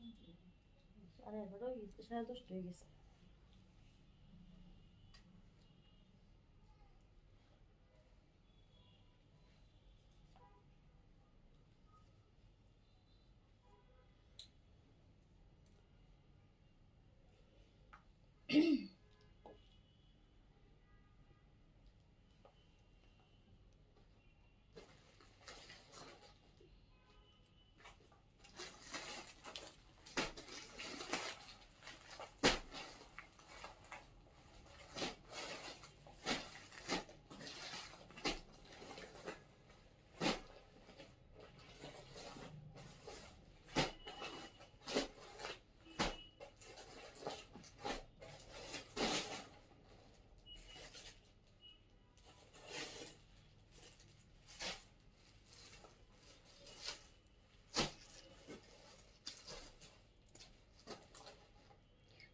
11:30 হয়ে গেছে, 10:30 হয়ে গেছে।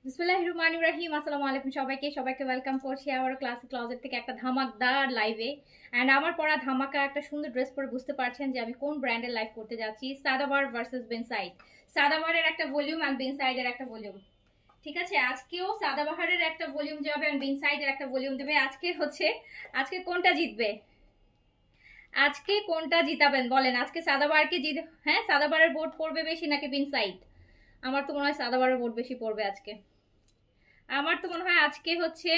বিসমিল্লাহির রহমানির রহিম। আসসালামু আলাইকুম সবাইকে ওয়েলকাম করছি আবার ক্লাসিক ক্লজেট থেকে একটা ধামাকদার লাইভে। অ্যান্ড আমার পরা ধামাকা একটা সুন্দর ড্রেস পরে বুঝতে পারছেন যে আমি কোন ব্র্যান্ডের লাইভ করতে যাচ্ছি। সাদাবার ভার্সেস বেনসাইড। সাদাবারের একটা ভলিউম অ্যান্ড বেনসাইডের একটা ভলিউম। ঠিক আছে, আজকেও সাদাবাহারের একটা ভলিউম যাবে অ্যান্ড বেনসাইডের একটা ভলিউম দেবে। আজকে কোনটা জিতবে? আজকে কোনটা জিতাবেন বলেন? আজকে সাদাবারকে হ্যাঁ, সাদাবারের ভোট পড়বে বেশি নাকি বেনসাইড? আমার তো মনে হয় সাদাবারের ভোট বেশি পড়বে আজকে। আমার তো মনে হয় আজকে হচ্ছে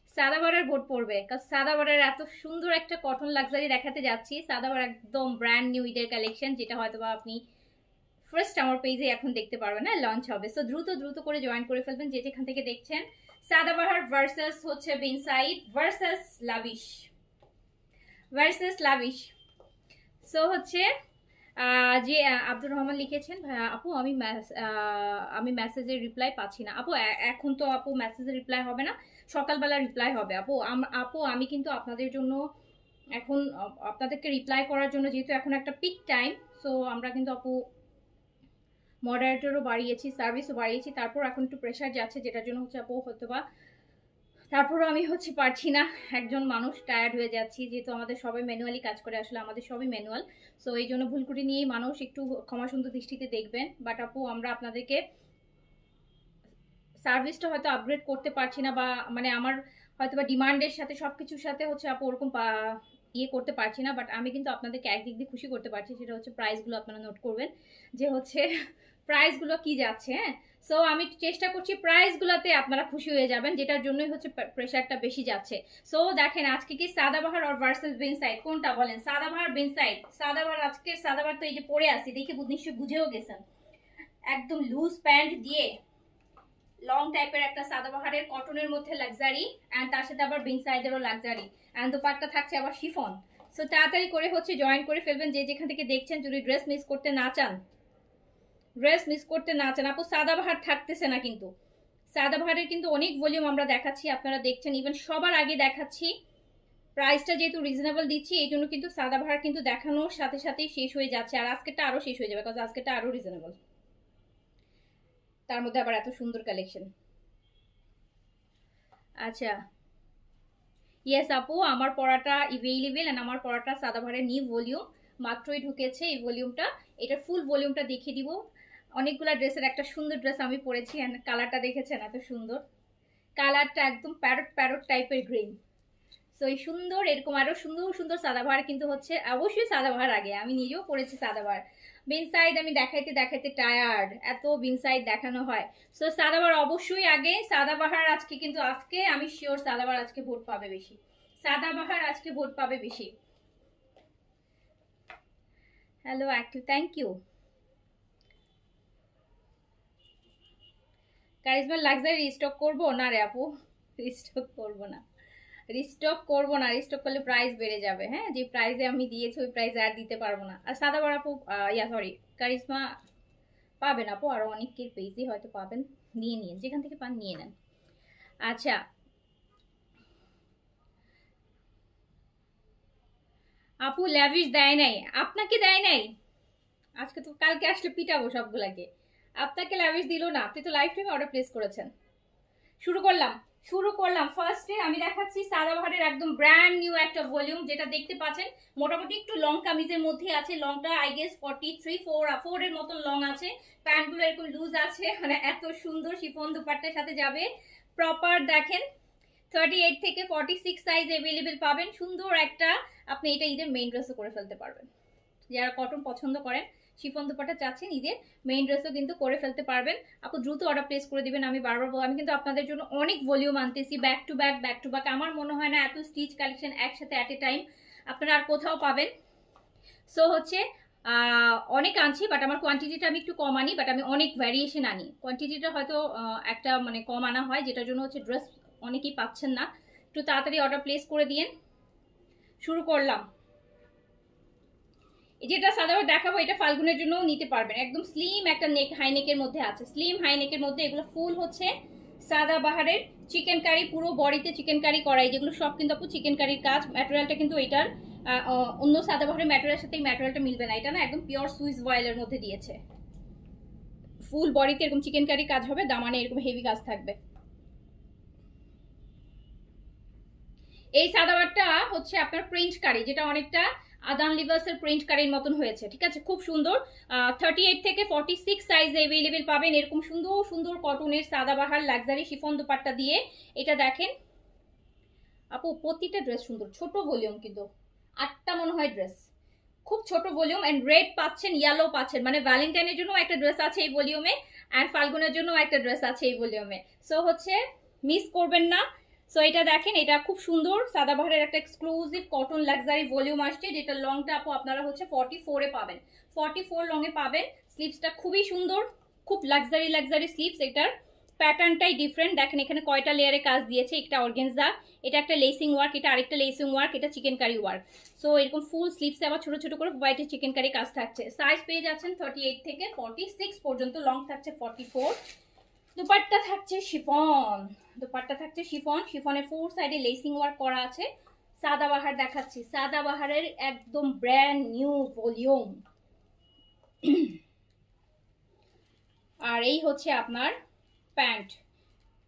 সাদাবারের ভোট পড়বে, কারণ সাদাবারের এত সুন্দর একটা কটন লাক্সারি দেখাতে যাচ্ছি। সাদাবার একদম ব্র্যান্ড নিউ ঈদের কালেকশন, যেটা হয়তো বা আপনি ফার্স্ট আমার পেজে এখন দেখতে পারবেন না, লঞ্চ হবে। সো দ্রুত দ্রুত করে জয়েন করে ফেলবেন যে যেখান থেকে দেখছেন। সাদাবাহার ভার্সেস হচ্ছে বিনসাইড ভার্সেস লাভিশ। সো হচ্ছে যে আব্দুর রহমান লিখেছেন, আপু আমি মেসেজের রিপ্লাই পাচ্ছি না। আপু এখন তো আপু মেসেজের রিপ্লাই হবে না, সকালবেলা রিপ্লাই হবে। আপু আমি কিন্তু আপনাদের জন্য এখন আপনাদেরকে রিপ্লাই করার জন্য, যেহেতু এখন একটা পিক টাইম, সো আমরা কিন্তু আপু মডারেটরও বাড়িয়েছি, সার্ভিসও বাড়িয়েছি, তারপর এখন একটু প্রেশার যাচ্ছে, যেটার জন্য হচ্ছে আপু হয়তো বা তারপরও আমি হচ্ছে পারছি না। একজন মানুষ টায়ার্ড হয়ে যাচ্ছি, যেহেতু আমাদের সবাই ম্যানুয়ালি কাজ করে, আসলে আমাদের সবই ম্যানুয়াল। সো এই জন্য ভুল ত্রুটি নিয়েই মানুষ একটু ক্ষমা সুন্দর দৃষ্টিতে দেখবেন। বাট আপু আমরা আপনাদেরকে সার্ভিসটা হয়তো আপগ্রেড করতে পারছি না, বা মানে আমার হয়তো বা ডিমান্ডের সাথে সব কিছুর সাথে হচ্ছে আপু ওরকম ইয়ে করতে পারছি না। বাট আমি কিন্তু আপনাদেরকে একদিক দিয়ে খুশি করতে পারছি, সেটা হচ্ছে প্রাইসগুলো আপনারা নোট করবেন যে হচ্ছে প্রাইসগুলো কি যাচ্ছে। হ্যাঁ, সো আমি চেষ্টা করছি প্রাইসগুলোতে আপনারা খুশি হয়ে যাবেন, যেটার জন্যই হচ্ছে প্রেশারটা বেশি যাচ্ছে। সো দেখেন আজকে কি সাদাবাহার আর ভার্সেস বেনসাইড কোনটা বলেন? সাদাবাহার বেনসাইড। সাদাবাহার, আজকে সাদাবাহার তো এই যে পরে আসি দেখে নিশ্চয়ই বুঝেও গেছেন, একদম লুজ প্যান্ট দিয়ে লং টাইপের একটা সাদাবাহারের কটনের মধ্যে লাক্সারি, অ্যান্ড তার সাথে আবার বিনসাইডেরও লাক্সারি, অ্যান্ড দোপাট্টা থাকছে আবার শিফন। সো তাড়াতাড়ি করে হচ্ছে জয়েন করে ফেলবেন যে যেখান থেকে দেখছেন। যদি ড্রেস মিস করতে না চান, আপু সাদাবাহার থাকতেছে না, কিন্তু সাদাবাহারের কিন্তু অনেক ভলিউম আমরা দেখাচ্ছি, আপনারা দেখছেন। ইভেন সবার আগে দেখাচ্ছি, প্রাইসটা যেহেতু রিজনেবল দিচ্ছি এই জন্য কিন্তু সাদাবাহার কিন্তু দেখানোর সাথে সাথেই শেষ হয়ে যাচ্ছে, আর আজকেরটা আরও শেষ হয়ে যাবে, কারণ আজকেরটা আরও রিজনেবল, তার মধ্যে আবার এত সুন্দর কালেকশন। আচ্ছা, ইয়েস আপু, আমার পড়াটা ইভেইলেবল, অ্যান্ড আমার পড়াটা সাদাবাহারের নিউ ভলিউম মাত্রই ঢুকেছে। এই ভলিউমটা, এটার ফুল ভলিউমটা দেখিয়ে দিব। অনেকগুলা ড্রেসের একটা সুন্দর ড্রেস আমি পরেছি, অ্যান্ড কালারটা দেখেছেন এত সুন্দর, কালারটা একদম প্যারট প্যারট টাইপের গ্রিন। সো এই সুন্দর, এরকম আরো সুন্দর সুন্দর সাদাবাহার কিন্তু হচ্ছে, অবশ্যই সাদাবাহার আগে, আমি নিজেও পরেছি সাদাবাহার। বিনসাইড আমি দেখাইতে দেখাইতে টায়ার্ড, এত বিনসাইড দেখানো হয়। সো সাদাবাহার অবশ্যই আগে। সাদাবাহার আজকে কিন্তু, আজকে আমি শিওর সাদাবাহার আজকে ভোট পাবে বেশি। সাদাবাহার আজকে ভোট পাবে বেশি। Hello active, thank you. কারিজমার লাক্সারি রিস্টক করবো না রে আপু, রিস্টক করবো না, রিস্টক করলে প্রাইস বেড়ে যাবে। হ্যাঁ, যে প্রাইসে আমি দিয়েছি ওই প্রাইসে আর দিতে পারবো না। আর সাদাবার আপু, সরি, কারিজমা পাবেন আপু, আরও অনেকের পেজই হয়তো পাবেন, নিয়ে নিন, যেখান থেকে পান নিয়ে নেন। আচ্ছা আপু, ল্যাভিশ দেয় নাই, আপনাকে দেয় নাই? আজকে তো, কালকে আসলে পিটাবো সবগুলাকে। আপনাকে ল্যাভিশ দিল না, আপনি তো লাইফ টাইমে অর্ডার প্লেস করেছেন। শুরু করলাম, শুরু করলাম। ফার্স্টে আমি দেখাচ্ছি সাদাবাহারের একদম ব্র্যান্ড নিউ একটা ভলিউম, যেটা দেখতে পাচ্ছেন মোটামুটি একটু লং কামিজের মধ্যে আছে। লংটা আই গেস 43-4 এর মতন লং আছে। প্যান্টগুলো এরকম লুজ আছে, মানে এত সুন্দর শিফন দুপাট্টার সাথে যাবে। প্রপার দেখেন 38 থেকে 46 সাইজ অ্যাভেলেবেল পাবেন। সুন্দর একটা, আপনি এটা ঈদের মেইন ড্রেসও করে ফেলতে পারবেন। যারা কটন পছন্দ করেন, শিফন দুপাট্টা চাচ্ছেন, ঈদের মেইন ড্রেসও কিন্তু করে ফেলতে পারবেন। আপু দ্রুত অর্ডার প্লেস করে দিবেন। আমি বারবার বলবো, আমি কিন্তু আপনাদের জন্য অনেক ভলিউম আনতেছি, back to back back to back. আমার মনে হয় না এত স্টিচ কালেকশন একসাথে অ্যাট এ টাইম আপনারা আর কোথাও পাবেন। সো হচ্ছে অনেক আনছি, বাট আমার কোয়ান্টিটিটা আমি একটু কম আনি, বাট আমি অনেক ভ্যারিয়েশন আনি। কোয়ান্টিটিটা হয়তো একটা মানে কম আনা হয়, যেটার জন্য হচ্ছে ড্রেস অনেকেই পাচ্ছেন না। একটু তাড়াতাড়ি অর্ডার প্লেস করে দিয়েন। শুরু করলাম। যেটা সাদাবার দেখাবো এটা ফাল্গুনের জন্য নিতে পারবেন। একদম স্লিম একটা নেক, হাই নেকের মধ্যে আছে, স্লিম হাই নেকের মধ্যে। এগুলো ফুল হচ্ছে সাদাবাহারের চিকেন কারি, পুরো বডিতে চিকেন কারি করাই, যেগুলো সব কিন্তু আপু চিকেন কারির কাজ। ম্যাটেরিয়ালটা কিন্তু এটার অন্য সাদাবাহারের ম্যাটেরিয়ালের সাথে এই ম্যাটেরিয়ালটা মিলবে না, এটা না একদম পিওর সুইস ভয়েলের মধ্যে দিয়েছে। ফুল বডিতে এরকম চিকেন কারি কাজ হবে, দামানে এরকম হেভি কাজ থাকবে। এই সাদাবারটা হচ্ছে আপনার প্রিন্ট কারি, যেটা অনেকটা আদান লিভার্সের প্রিন্ট কারির মতন হয়েছে, ঠিক আছে, খুব সুন্দর। 38 থেকে 46 সাইজ অ্যাভেলেবেল পাবেন। এরকম সুন্দর সুন্দর কটনের সাদাবাহার লাক্সারি শিফন দুপাট্টা দিয়ে। এটা দেখেন আপু, প্রতিটা ড্রেস সুন্দর, ছোট ভলিউম কিন্তু 8টা মনে হয় ড্রেস, খুব ছোট ভলিউম। এন্ড রেড পাচ্ছেন, ইয়েলো পাচ্ছেন, মানে ভ্যালেন্টাইনের জন্য একটা ড্রেস আছে এই ভলিউমে, এন্ড ফাল্গুনের জন্য একটা ড্রেস আছে এই ভলিউমে। সো হচ্ছে মিস করবেন না। সো এটা দেখেন, এটা খুব সুন্দর সাদাবাহারের একটা এক্সক্লুসিভ কটন লাক্সারি ভলিউম আসছে, যেটা লংটা আপু আপনারা হচ্ছে 44 পাবেন, 44 লং এ পাবেন। স্লিভসটা খুবই সুন্দর, খুব লাক্সারি লাক্সারি স্লিভস। এটার প্যাটার্নটাই ডিফারেন্ট, দেখেন এখানে কয়টা লেয়ারে কাজ দিয়েছে। একটা অর্গানজা, এটা একটা লেসিং ওয়ার্ক, এটা আরেকটা লেসিং ওয়ার্ক, এটা চিকেন কারি ওয়ার্ক। সো এরকম ফুল স্লিভসে আবার ছোট ছোট করে হোয়াইটে চিকেন কারি কাজ থাকছে। সাইজ পেয়ে যাচ্ছেন 38 থেকে 46 পর্যন্ত, লং থাকছে 44। দুপাট্টা থাকছে শিফন, দুপাট্টা থাকছে শিফন। শিফনের ফোর সাইডে লেসিং ওয়ার্ক করা আছে। সাদাবাহার দেখাচ্ছি, সাদাবাহারের একদম ব্র্যান্ড নিউ ভলিউম। আর এই হচ্ছে আপনার প্যান্ট,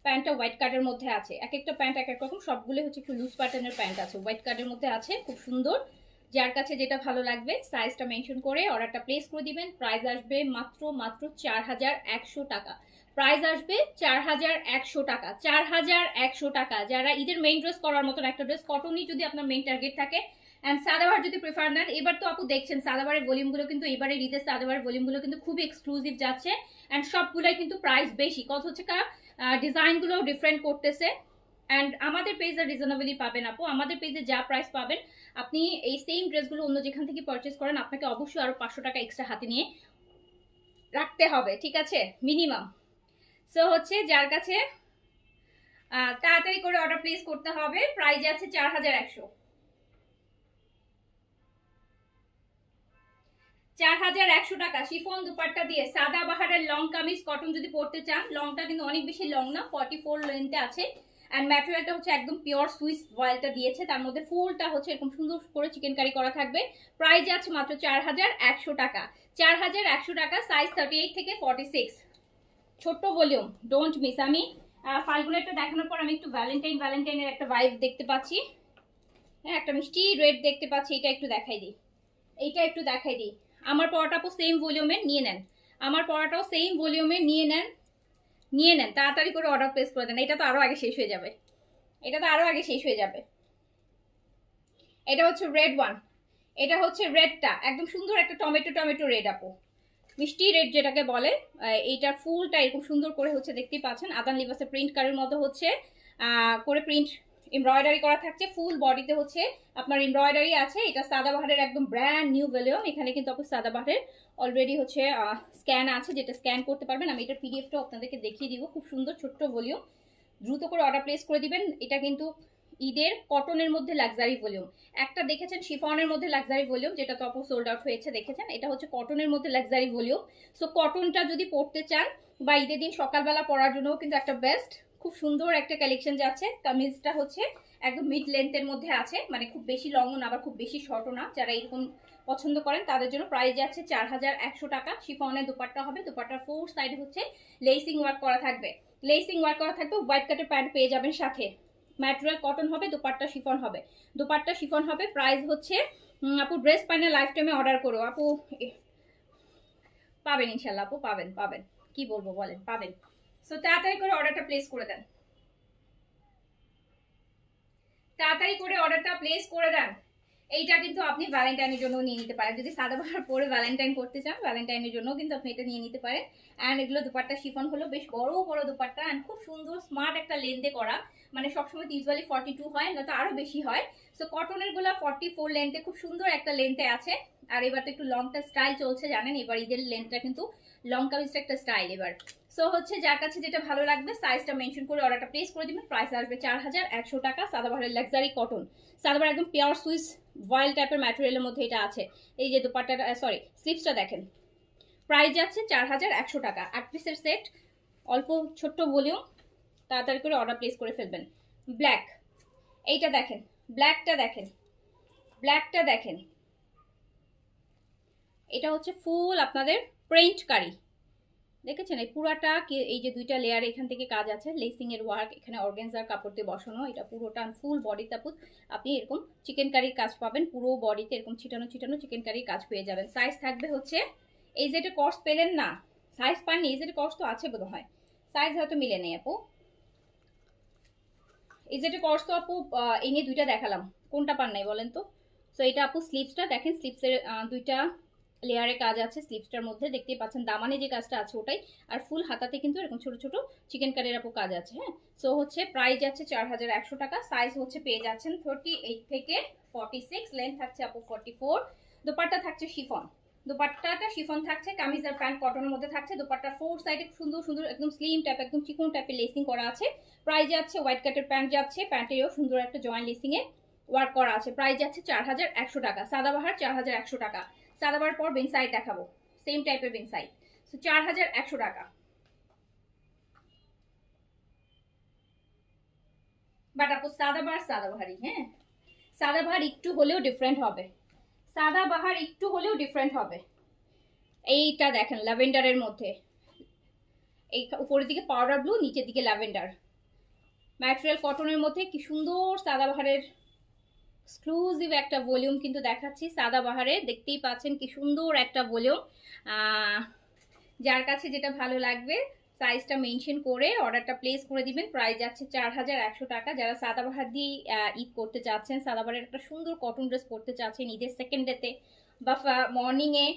প্যান্টটা হোয়াইট কার্ডের মধ্যে আছে। এক একটা প্যান্ট এক এক রকম, সবগুলো হচ্ছে একটু লুজ প্যাটার্নের প্যান্ট আছে, হোয়াইট কার্ডের মধ্যে আছে, খুব সুন্দর। যার কাছে যেটা ভালো লাগবে সাইজটা মেনশন করে অর্ডারটা প্লেস করে দিবেন। প্রাইস আসবে মাত্র মাত্র 4100 টাকা। প্রাইস আসবে 4100 টাকা, 4100 টাকা। যারা ঈদের মেইন ড্রেস করার মতন একটা ড্রেস, কটনই যদি আপনার মেইন টার্গেট থাকে, অ্যান্ড সাদাবার যদি প্রেফার নেন, এবার তো আপু দেখছেন সাদাবারের ভলিউমগুলো কিন্তু, এবারের ঈদের সাদাবারের ভলিউমগুলো কিন্তু খুবই এক্সক্লুসিভ যাচ্ছে, অ্যান্ড সবগুলোই কিন্তু প্রাইস বেশি, কত হচ্ছে ডিজাইনগুলো ডিফারেন্ট করতেছে। অ্যান্ড আমাদের পেজে রিজনেবলি পাবেন আপু, আমাদের পেজে যা প্রাইস পাবেন, আপনি এই সেম ড্রেসগুলো অন্য যেখান থেকে পারচেস করেন, আপনাকে অবশ্যই আরো 500 টাকা এক্সট্রা হাতে নিয়ে রাখতে হবে, ঠিক আছে, মিনিমাম। সো হচ্ছে যার কাছে তাড়াতাড়ি করে অর্ডার প্লেস করতে হবে। প্রাইস আছে 4100, 4100 টাকা শিফন দুপাট্টা দিয়ে। সাদাবাহারের লং কামিজ কটন যদি পরতে চান, লংটা কিন্তু অনেক বেশি লং না, 44 লেন্থে আছে। অ্যান্ড ম্যাটেরিয়ালটা হচ্ছে একদম পিওর সুইস ভয়েলটা দিয়েছে, তার মধ্যে ফুলটা হচ্ছে এরকম সুন্দর করে চিকেন কারি করা থাকবে। প্রাইস আছে মাত্র 4100 টাকা, 4100 টাকা। সাইজ 38 থেকে 46, ছোট্ট ভলিউম, ডোন্ট মিস। আমি ফাল্গুনেরটা দেখানোর পর আমি একটু ভ্যালেন্টাইনের একটা ভাইব দেখতে পাচ্ছি, হ্যাঁ একটা মিষ্টি রেড দেখতে পাচ্ছি, এটা একটু দেখাই দিই, এইটা একটু দেখাই দিই। আমার পড়াটাও সেম ভলিউমের নিয়ে নেন, আমার পড়াটাও সেম ভলিউমের নিয়ে নেন, নিয়ে নেন তাড়াতাড়ি করে অর্ডার প্লেস করে দেন। এটা তো আরো আগে শেষ হয়ে যাবে, এটা তো আরো আগে শেষ হয়ে যাবে। এটা হচ্ছে রেড ওয়ান, এটা হচ্ছে রেডটা একদম সুন্দর একটা টমেটো টমেটো রেড আপু, মিষ্টি রেড যেটাকে বলে। এইটার ফুলটা এরকম সুন্দর করে হচ্ছে দেখতেই পাচ্ছেন, আদান লিবাসের প্রিন্ট কারির মতো হচ্ছে করে প্রিন্ট এমব্রয়ডারি করা থাকছে। ফুল বডিতে হচ্ছে আপনার এমব্রয়ডারি আছে। এটা সাদাবাহারের একদম ব্র্যান্ড নিউ ভলিউম। এখানে কিন্তু আপনি সাদাবাহারের অলরেডি হচ্ছে স্ক্যান আছে, যেটা স্ক্যান করতে পারবেন। আমি এটার পিডিএফটাও আপনাদেরকে দেখিয়ে দিব। খুব সুন্দর ছোট্ট ভলিউম, দ্রুত করে অর্ডার প্লেস করে দিবেন। এটা কিন্তু ঈদের কটনের মধ্যে লাক্সারি ভলিউম। একটা দেখেছেন শিফনের মধ্যে লাক্সারি ভলিউম, যেটা তো আপু সোল্ড আউট হয়েছে দেখেছেন। এটা হচ্ছে কটনের মধ্যে লাক্সারি ভলিউম। সো কটনটা যদি পরতে চান বা ঈদের দিন সকালবেলা পরার জন্য কিন্তু একটা বেস্ট, খুব সুন্দর একটা কালেকশন যাচ্ছে। কামিজটা হচ্ছে একদম মিড লেন্থের মধ্যে আছে, মানে খুব বেশি লংও না আবার খুব বেশি শর্টও না। যারা এরকম পছন্দ করেন তাদের জন্য প্রাইস যাচ্ছে 4100 টাকা। শিফনের দুপাট্টা হবে, দুপাট্টার ফোর সাইডে হচ্ছে লেসিং ওয়ার্ক করা থাকবে, লেসিং ওয়ার্ক করা থাকবে, হোয়াইট কাটের প্যান্ট পেয়ে যাবেন সাথে। ম্যাটেরিয়াল কটন হবে, দুপাট্টা শিফন হবে, দুপাট্টা শিফন হবে। প্রাইস হচ্ছে আপু ড্রেস পাইনা লাইফ টাইমে অর্ডার করো আপু, পাবেন ইনশাল্লাহ আপু, পাবেন পাবেন, কি বলবো বলেন, পাবেন। সো তাড়াতাড়ি করে অর্ডারটা প্লেস করে দেন, তাড়াতাড়ি করে অর্ডারটা প্লেস করে দেন। এইটা কিন্তু আপনি ভ্যালেন্টাইনের জন্য নিয়ে নিতে পারেন, যদি সাদাবাহার পরে ভ্যালেন্টাইন করতে চান ভ্যালেন্টাইনের জন্য কিন্তু আপনি এটা নিয়ে নিতে পারেন। অ্যান্ড এগুলো দুপাট্টা শিফন হলো, বেশ বড় বড় দুপাট্টা অ্যান্ড খুব সুন্দর স্মার্ট একটা লেন্থে করা, মানে সবসময় ইউজুয়ালি 42 হয়, নয়তো আরো বেশি হয়। সো কটনের গুলো 44 লেন্থে, খুব সুন্দর একটা লেন্থে আছে। আর এবার তো একটু লংটা স্টাইল চলছে জানেন, এবার ঈদের লেন্থটা কিন্তু লং কামিজটা একটা স্টাইল এবার। সো হচ্ছে যার কাছে যেটা ভালো লাগবে সাইজটা মেনশন করে অর্ডারটা প্লেস করে দিবেন। প্রাইস আসবে 4100 টাকা। সাদাবাহারের লাক্সারি কটন, সাদাবাহার একদম পিওর সুইস ভয়েল টাইপের ম্যাটেরিয়ালের মধ্যে এটা আছে। এই যে দুপাট্টাটা, সরি স্লিপসটা দেখেন, প্রাইস যাচ্ছে 4100 টাকা। 8 পিসের সেট, অল্প ছোট্ট ভলিউম, তাড়াতাড়ি করে অর্ডার প্লেস করে ফেলবেন। ব্ল্যাক, এইটা দেখেন, ব্ল্যাকটা দেখেন, ব্ল্যাকটা দেখেন, এটা হচ্ছে ফুল আপনাদের প্রিন্ট কারি, দেখেছেন এই পুরাটা, এই যে দুইটা লেয়ার এখান থেকে কাজ আছে, লেসিং এর ওয়ার্ক, এখানে অর্গানজার কাপড় দিয়ে বসানো, এটা পুরোটা ফুল বডিতে আপনি এরকম চিকেন কারির কাজ পাবেন, পুরো বডিতে এরকম ছিটানো ছিটানো চিকেন কারির কাজ পেয়ে যাবেন। সাইজ থাকবে হচ্ছে, এই যে এটা কস্ট পেলেন না, সাইজ পাননি, এই যে কস্ট তো আছে বোধ হয়, সাইজ হয়তো মিলে নেই আপু, এই যে কস্ট তো আপু এই নিয়ে দুইটা দেখালাম, কোনটা পান নাই বলেন তো। সো এটা আপু স্লিপসটা দেখেন, স্লিপসের দুইটা লেয়ারে কাজ আছে, স্লিপসটার মধ্যে দেখতেই পাচ্ছেন, দামানে যে কাজটা আছে ওটাই, আর ফুল হাতাতে কিন্তু এরকম ছোট ছোট চিকেন কারির আপু কাজ আছে। হ্যাঁ, সো হচ্ছে প্রাইস যাচ্ছে 4100 টাকা। সাইজ হচ্ছে পেয়ে যাচ্ছেন 38 থেকে 46, লেন্থ থাকছে আপু 44, দোপাট্টা থাকছে শিফন, দোপাট্টাটা শিফন থাকছে, কামিজ আর প্যান্ট কটনের মধ্যে থাকছে, দোপাট্টার ফোর সাইডে সুন্দর সুন্দর একদম স্লিম টাইপ, একদম চিকন টাইপের লেসিং করা আছে। প্রাইস যাচ্ছে হোয়াইট কাটের প্যান্ট যাচ্ছে, প্যান্টেও সুন্দর একটা জয়েন্ট লেসিং এ ওয়ার্ক করা আছে। প্রাইস যাচ্ছে 4100 টাকা। সাদাবাহার 4100 টাকা। সাদাবার পর বেন সাইড দেখাবো, সেম টাইপের বেন সাইড। সো 4100 টাকা। বাট আপু সাদাবাহার সাদাবাহারই, হ্যাঁ সাদাবাহার একটু হলেও ডিফারেন্ট হবে, সাদাবাহার একটু হলেও ডিফারেন্ট হবে। এইটা দেখেন ল্যাভেন্ডারের মধ্যে, এই উপরের দিকে পাউডার ব্লু, নিচের দিকে ল্যাভেন্ডার, ম্যাটেরিয়াল কটনের মধ্যে কি সুন্দর সাদাবাহারের এক্সক্লুসিভ একটা ভলিউম কিন্তু দেখাচ্ছি। সাদাবাহারের দেখতেই পাচ্ছেন কি সুন্দর একটা ভলিউম, যার কাছে যেটা ভালো লাগবে সাইজটা মেনশন করে অর্ডারটা প্লেস করে দিবেন। প্রাইস যাচ্ছে 4100 টাকা। যারা সাদাবাহার দিয়ে ঈদ করতে চাচ্ছেন, সাদাবাহারের একটা সুন্দর কটন ড্রেস পরতে চাচ্ছেন ঈদের সেকেন্ড ডেতে বা মর্নিংয়ে,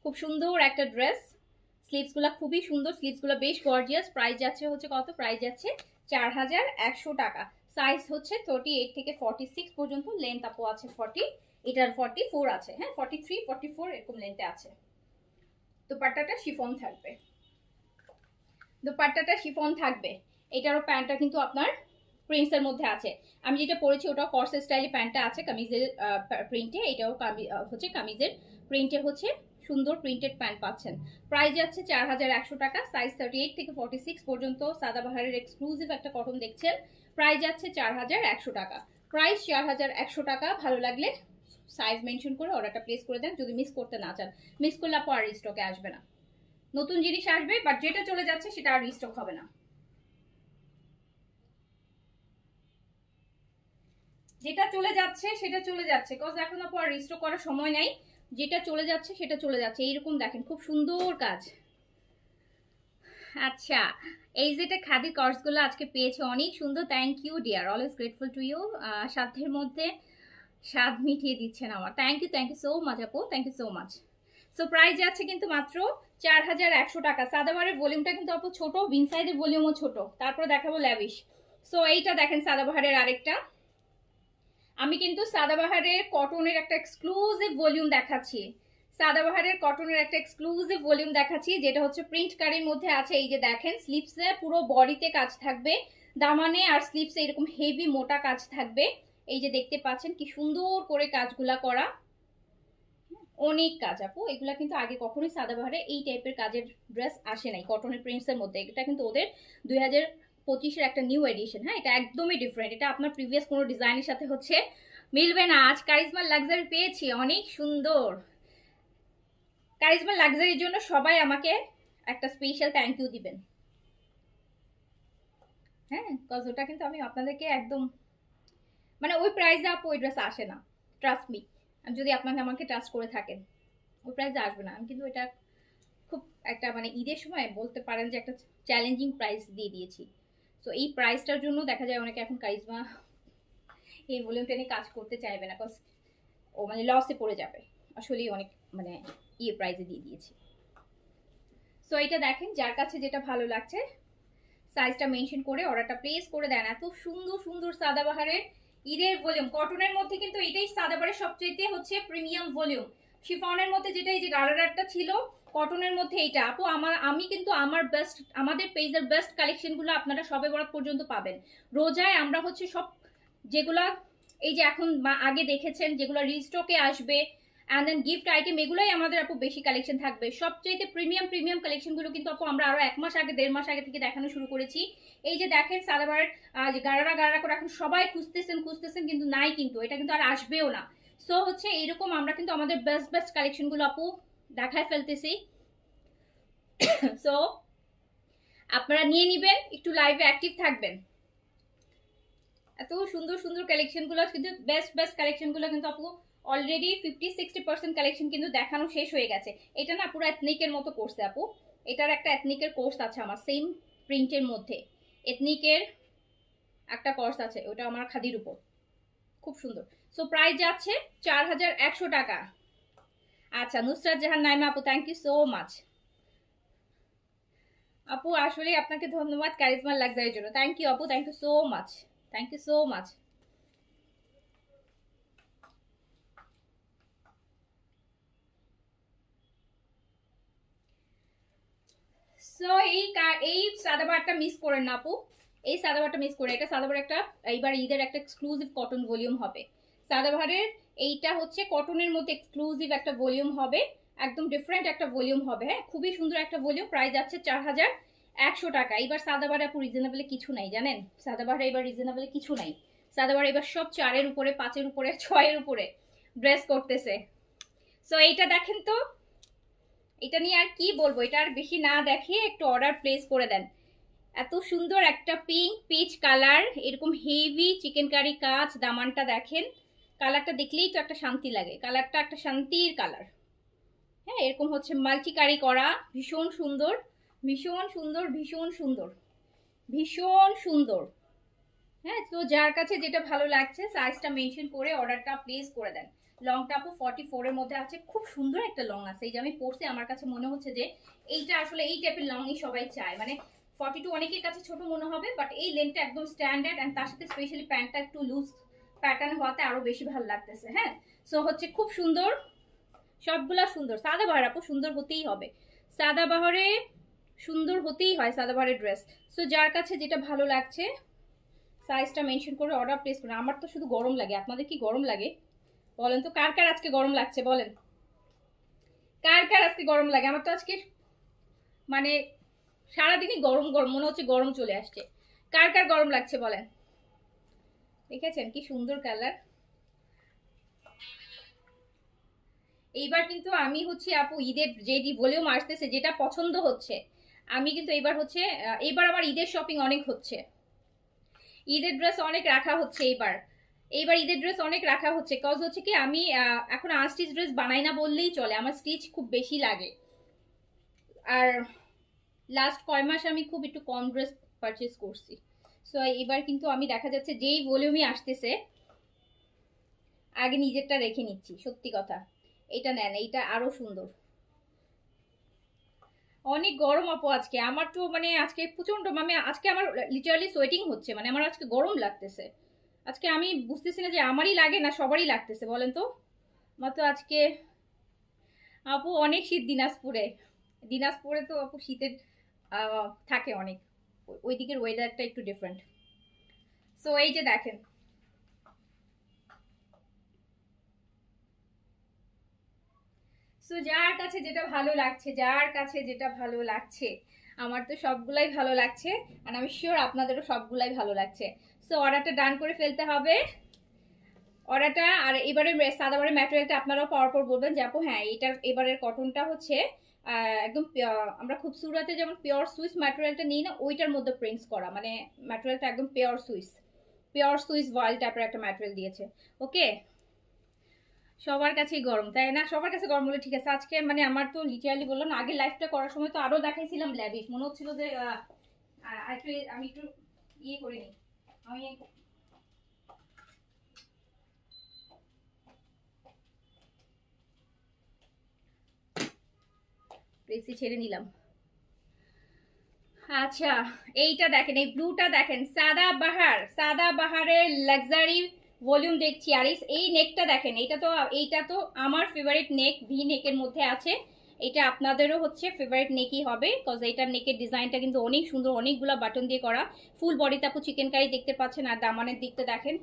খুব সুন্দর একটা ড্রেস, স্লিভসগুলো খুবই সুন্দর, স্লিভসগুলো বেশ গর্জিয়াস। প্রাইস যাচ্ছে হচ্ছে কত, প্রাইস যাচ্ছে 4100 টাকা। সাইজ হচ্ছে 38 থেকে 46 পর্যন্ত, লেন্থ আপু আছে 40, এটার 44 আছে, হ্যাঁ 43 44 এরকম লেন্থে আছে। দোপাট্টাটা শিফন থাকবে, দোপাট্টাটা শিফন থাকবে, এটারও প্যান্টটা কিন্তু আপনার প্রিন্টসের মধ্যে আছে। আমি যেটা পরেছি ওটাও কর্সেট স্টাইলে প্যান্টটা আছে কামিজের প্রিন্টে, এটাও হচ্ছে কামিজের প্রিন্টে হচ্ছে সুন্দর প্রিন্টেড প্যান্ট পাচ্ছেন। প্রাইস যাচ্ছে 4100 টাকা। সাইজ 38 থেকে 46 পর্যন্ত, সাদাবাহারের এক্সক্লুসিভ একটা কটন দেখছেন। প্রাইস যাচ্ছে 4100 টাকা। প্রাইস 4100 টাকা। ভালো লাগলে সাইজ মেনশন করে অর্ডারটা প্লেস করে দেন, যদি মিস করতে না চান। মিস করলে পর রিস্টকে আসবে না, নতুন জিনিস আসবে বাট যেটা চলে যাচ্ছে সেটা আর রিস্টক হবে না, যেটা চলে যাচ্ছে সেটা চলে যাচ্ছে, কজ এখন আপু আর রিস্টক করার সময় নাই, যেটা চলে যাচ্ছে সেটা চলে যাচ্ছে। এইরকম দেখেন খুব সুন্দর কাজ। আচ্ছা, এই যেটা খাদি কর্সগুলো আজকে পেয়েছে অনেক সুন্দর, thank you dear, always grateful to you. সাধ্যের মধ্যে স্বাদ মিটিয়ে দিচ্ছেন আমার, থ্যাংক ইউ সো মাচ আপু, thank you so much. So price যাচ্ছে কিন্তু মাত্র 4100 টাকা। সাদাবাহারের ভলিউমটা কিন্তু আপু ছোট, বিনসাইডের ভলিউমও ছোট। তারপরে দেখাবো ল্যাভিশ। সো এইটা দেখেন সাদাবাহারের আরেকটা, আমি কিন্তু সাদাবাহারের কটনের একটা এক্সক্লুসিভ ভলিউম দেখাচ্ছি, সাদাবাহারের কটনের একটা এক্সক্লুসিভ ভলিউম দেখাচ্ছি, যেটা হচ্ছে প্রিন্ট কারির মধ্যে আছে। এই যে দেখেন স্লিপসে পুরো বডিতে কাজ থাকবে, দামানে আর স্লিপসে এরকম হেভি মোটা কাজ থাকবে। এই যে দেখতে পাচ্ছেন কি সুন্দর করে কাজগুলা করা, অনেক কাজ আপু। এগুলা কিন্তু আগে কখনোই সাদাবাহারে এই টাইপের কাজের ড্রেস আসে নাই কটনের প্রিন্টসের মধ্যে, এটা কিন্তু ওদের 2025-এর একটা নিউ এডিশন। হ্যাঁ, এটা একদমই ডিফারেন্ট, এটা আপনার প্রিভিয়াস কোনো ডিজাইনের সাথে হচ্ছে মিলবে না। আজ কারিজমার লাক্সারি পেয়েছি, অনেক সুন্দর। কারিজমার লাক্সারির জন্য সবাই আমাকে একটা স্পেশাল থ্যাংক ইউ দিবেন। হ্যাঁ, কজ ওটা কিন্তু আমি আপনাদেরকে একদম মানে ওই প্রাইসে আপু ওই ড্রেস আসে না, ট্রাস্ট মি। যদি আপনাকে আমাকে ট্রাস্ট করে থাকেন, ওই প্রাইসে আসবে না। আমি কিন্তু এটা খুব একটা মানে ঈদের সময় বলতে পারেন যে একটা চ্যালেঞ্জিং প্রাইস দিয়ে দিয়েছি। তো এই প্রাইসটার জন্য দেখা যায় অনেকে এখন কারিজমা এই ভলিউমটা নিয়ে কাজ করতে চাইবে না, কজ ও মানে লসে পড়ে যাবে। আসলেই অনেক মানে প্রাইসে দিয়ে দিয়েছি। সো এটা দেখেন, যার কাছে যেটা ভালো লাগছে সাইজটা মেনশন করে অর্ডারটা প্লেস করে দেন। এত সুন্দর সুন্দর সাদাবাহারের ঈদের ভলিউম। কটনের মধ্যে কিন্তু এটাই সাদাবাহারের সবচেয়ে হচ্ছে প্রিমিয়াম ভলিউম। শিফনের মধ্যে যেটা এই যে গারারাটা ছিল, কটনের মধ্যে এইটা আপু আমি কিন্তু আমার বেস্ট, আমাদের পেজের বেস্ট কালেকশনগুলো আপনারা সবে বরাত পর্যন্ত পাবেন। রোজায় আমরা হচ্ছে সব যেগুলা এই যে এখন আগে দেখেছেন যেগুলো রিস্টকে আসবে অ্যান্ড দেন গিফট আইটেম, এগুলোই আমাদের আপু বেশি কালেকশন থাকবে। সবচেয়ে প্রিমিয়াম কালেকশনগুলো কিন্তু আপু আমরা আরো 1 মাস আগে 1.5 মাস আগে থেকে দেখানো শুরু করেছি। এই যে দেখেন সাদাবার যে গাড়া করে এখন সবাই খুঁজতেছেন কিন্তু নাই, কিন্তু এটা কিন্তু আর আসবেও না। সো হচ্ছে এইরকম আমরা কিন্তু আমাদের বেস্ট কালেকশনগুলো আপু দেখায় ফেলতেছি। সো আপনারা নিয়ে নিবেন, একটু লাইভে অ্যাক্টিভ থাকবেন। এত সুন্দর সুন্দর কালেকশনগুলো কিন্তু বেস্ট কালেকশনগুলো কিন্তু আপু অলরেডি 50-60% কালেকশন কিন্তু দেখানো শেষ হয়ে গেছে। এটা না পুরো এথনিকের মতো করছে আপু। এটার একটা এথনিকের কোর্স আছে আমার, সেম প্রিন্টের মধ্যে এথনিকের একটা কোর্স আছে, ওটা আমার খাদির উপর, খুব সুন্দর। সো প্রাইস যাচ্ছে 4100 টাকা। আচ্ছা, নুসরাত জাহান নাইমা আপু, থ্যাংক ইউ সো মাচ আপু। আসলে আপনাকে ধন্যবাদ কারিজমার লাক্সারির জন্য। থ্যাংক ইউ আপু, thank you so much, thank you so much. So এই সাদাবারটা মিস করেন না আপু, এই সাদাবারটা মিস করে। এটা সাদাবার একটা এইবার ঈদের একটা এক্সক্লুসিভ কটন ভলিউম হবে। সাদাবারের এইটা হচ্ছে কটনের মধ্যে এক্সক্লুসিভ একটা ভলিউম হবে, একদম ডিফারেন্ট একটা ভলিউম হবে। হ্যাঁ, খুবই সুন্দর একটা ভলিউম। প্রাইস যাচ্ছে 4100 টাকা। এবার সাদাবারে আপু রিজনেবলে কিছু নাই, জানেন? সাদাবারে এবার রিজনেবলে কিছু নাই। সাদাবার এবার সব 4-এর উপরে, 5-এর উপরে, 6-এর উপরে ড্রেস করতেছে। সো এইটা দেখেন তো, এটা নিয়ে আর কি বলবো, এটা আর বেশি না দেখিয়ে একটু অর্ডার প্লেস করে দেন। এত সুন্দর একটা পিঙ্ক পিচ কালার, এরকম হেভি চিকেন কারি কাজ, দামানটা দেখেন, কালারটা দেখলেই তো একটা শান্তি লাগে, কালারটা একটা শান্তির কালার। হ্যাঁ, এরকম হচ্ছে মাল্টি কারি করা, ভীষণ সুন্দর ভীষণ সুন্দর ভীষণ সুন্দর ভীষণ সুন্দর। হ্যাঁ, তো যার কাছে যেটা ভালো লাগছে সাইজটা মেনশন করে অর্ডারটা প্লেস করে দেন। লংটা আপু 44-এর মধ্যে আছে, খুব সুন্দর একটা লং আছে। এই যে আমি পরছি, আমার কাছে মনে হচ্ছে যে এইটা আসলে এই টাইপের লংই সবাই চায়। মানে 42 অনেকের কাছে ছোট মনে হবে, বাট এই লেন্থটা একদম স্ট্যান্ডার্ড, অ্যান্ড তার সাথে স্পেশালি প্যান্টটা একটু লুজ প্যাটার্ন হওয়াতে আরো বেশি ভালো লাগতেছে। হ্যাঁ, সো হচ্ছে খুব সুন্দর, সবগুলা সুন্দর। সাদাবাহার আপু সুন্দর হতেই হবে, সাদাবাহারে সুন্দর হতেই হয় সাদাবাহারের ড্রেস। সো যার কাছে যেটা ভালো লাগছে সাইজটা মেনশন করে অর্ডার প্লেস করুন। আমার তো শুধু গরম লাগে, আপনাদের কি গরম লাগে বলেন তো? কার কার আজকে গরম লাগছে বলেন? কার কার আজকে গরম লাগে? আমার তো আজকে মানে সারাদিনই গরম গরম মনে হচ্ছে, গরম চলে আসছে। কার কার গরম লাগছে বলেন? দেখেছেন কি সুন্দর কালার। এইবার কিন্তু আমি হচ্ছে আপু ঈদের যে ভলিউম আসতেছে, যেটা পছন্দ হচ্ছে, আমি কিন্তু এবার হচ্ছে এবার আমার ঈদের শপিং অনেক হচ্ছে, ঈদের ড্রেস অনেক রাখা হচ্ছে। এইবার ঈদের ড্রেস অনেক রাখা হচ্ছে, কজ হচ্ছে কি আমি এখন আনস্টিচ ড্রেস বানাই না বললেই চলে, আমার স্টিচ খুব বেশি লাগে। আর লাস্ট কয় মাস আমি খুব একটু কম ড্রেস পারচেস করছি। সো এবার কিন্তু আমি দেখা যাচ্ছে যেই ভলিউমই আসতেছে আগে নিজেরটা রেখে নিচ্ছি। সত্যি কথা, এটা নেন, এইটা আরো সুন্দর। অনেক গরম আপু আজকে, আমার তো মানে আজকে প্রচন্ড, মানে আজকে আমার লিটারালি সোয়েটিং হচ্ছে, মানে আমার আজকে গরম লাগতেছে। আজকে আমি বুঝতেছি না যে আমারই লাগে না সবারই লাগতেছে বলেন তো। আমার তো আজকে আপু অনেক শীত দিনাজপুরে, দিনাজপুরে তো আপু শীতের থাকে অনেক, ওই দিকের ওয়েদারটা একটু ডিফারেন্ট। সো এই যে দেখেন, সো যার কাছে যেটা ভালো লাগছে, যার কাছে যেটা ভালো লাগছে, আমার তো সবগুলাই ভালো লাগছে, আর আমি শিওর আপনাদেরও সবগুলাই ভালো লাগছে। সো অর্ডারটা ডান করে ফেলতে হবে। অর্ডারটা আর এবারে সাদাবারের ম্যাটেরিয়ালটা আপনারাও পাওয়ার পর বলবেন যে আপু হ্যাঁ এটার এবারের কটনটা হচ্ছে একদম আমরা খুব সুরাতে যেমন পিওর সুইস ম্যাটেরিয়ালটা নিই না, ওইটার মধ্যে প্রিন্টস করা, মানে ম্যাটেরিয়ালটা একদম পিওর সুইস ভয়েল টাইপের একটা ম্যাটেরিয়াল দিয়েছে। ওকে, সবার কাছেই গরম তাই না? সবার কাছে গরম বলে ঠিক আছে। আজকে মানে আমার তো লিটারালি বললাম আগে লাইফটা করার সময় তো আরো দেখাইছিলাম ল্যাভিশ, মনে হচ্ছিল যে আমি একটু ইয়ে করিনি, আমি প্রেসি ছেড়ে নিলাম। আচ্ছা, এইটা দেখেন, এই ব্লুটা দেখেন, সাদা বাহারের লাক্সারি ভলিউম দেখছি। আর এই নেকটা দেখেন, এইটা তো আমার ফেভারিট নেক, ভি নেকের মধ্যে আছে। এটা আপনাদেরও হচ্ছে ফেভারিট নেকই হবে, বিকজ এইটার নেকের ডিজাইনটা কিন্তু অনেক সুন্দর, অনেকগুলো বাটন দিয়ে করা। ফুল বডিতে আপু চিকেন কারি দেখতে পাচ্ছেন, আর দামানের দিকটা দেখেন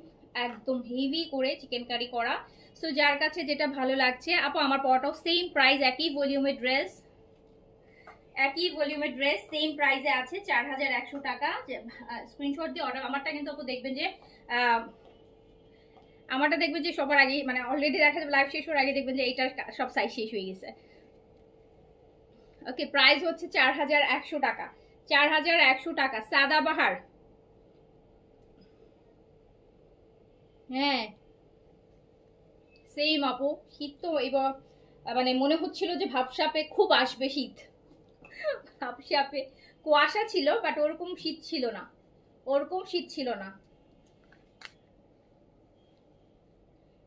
একদম হেভি করে চিকেন কারি করা। সো যার কাছে যেটা ভালো লাগছে আপু, আমার পরাটাও সেম প্রাইস, একই ভলিউমের ড্রেস সেম প্রাইসে আছে 4100 টাকা। স্ক্রিনশট দিয়ে অর্ডার, আমারটা কিন্তু আপু দেখবেন যে সবার আগে মানে অলরেডি দেখা যাবে লাইভ শেষ হওয়ার আগে দেখবেন যে এইটার সব সাইজ শেষ হয়ে গেছে। ওকে, প্রাইস হচ্ছে 4100 টাকা, 4100 টাকা সাদাবাহার। হ্যাঁ সেম আপু, শীত তো এবার মানে মনে হচ্ছিল যে ভাবসাপে খুব আসবে শীত, ভাবসাপে কুয়াশা ছিল বাট ওরকম শীত ছিল না।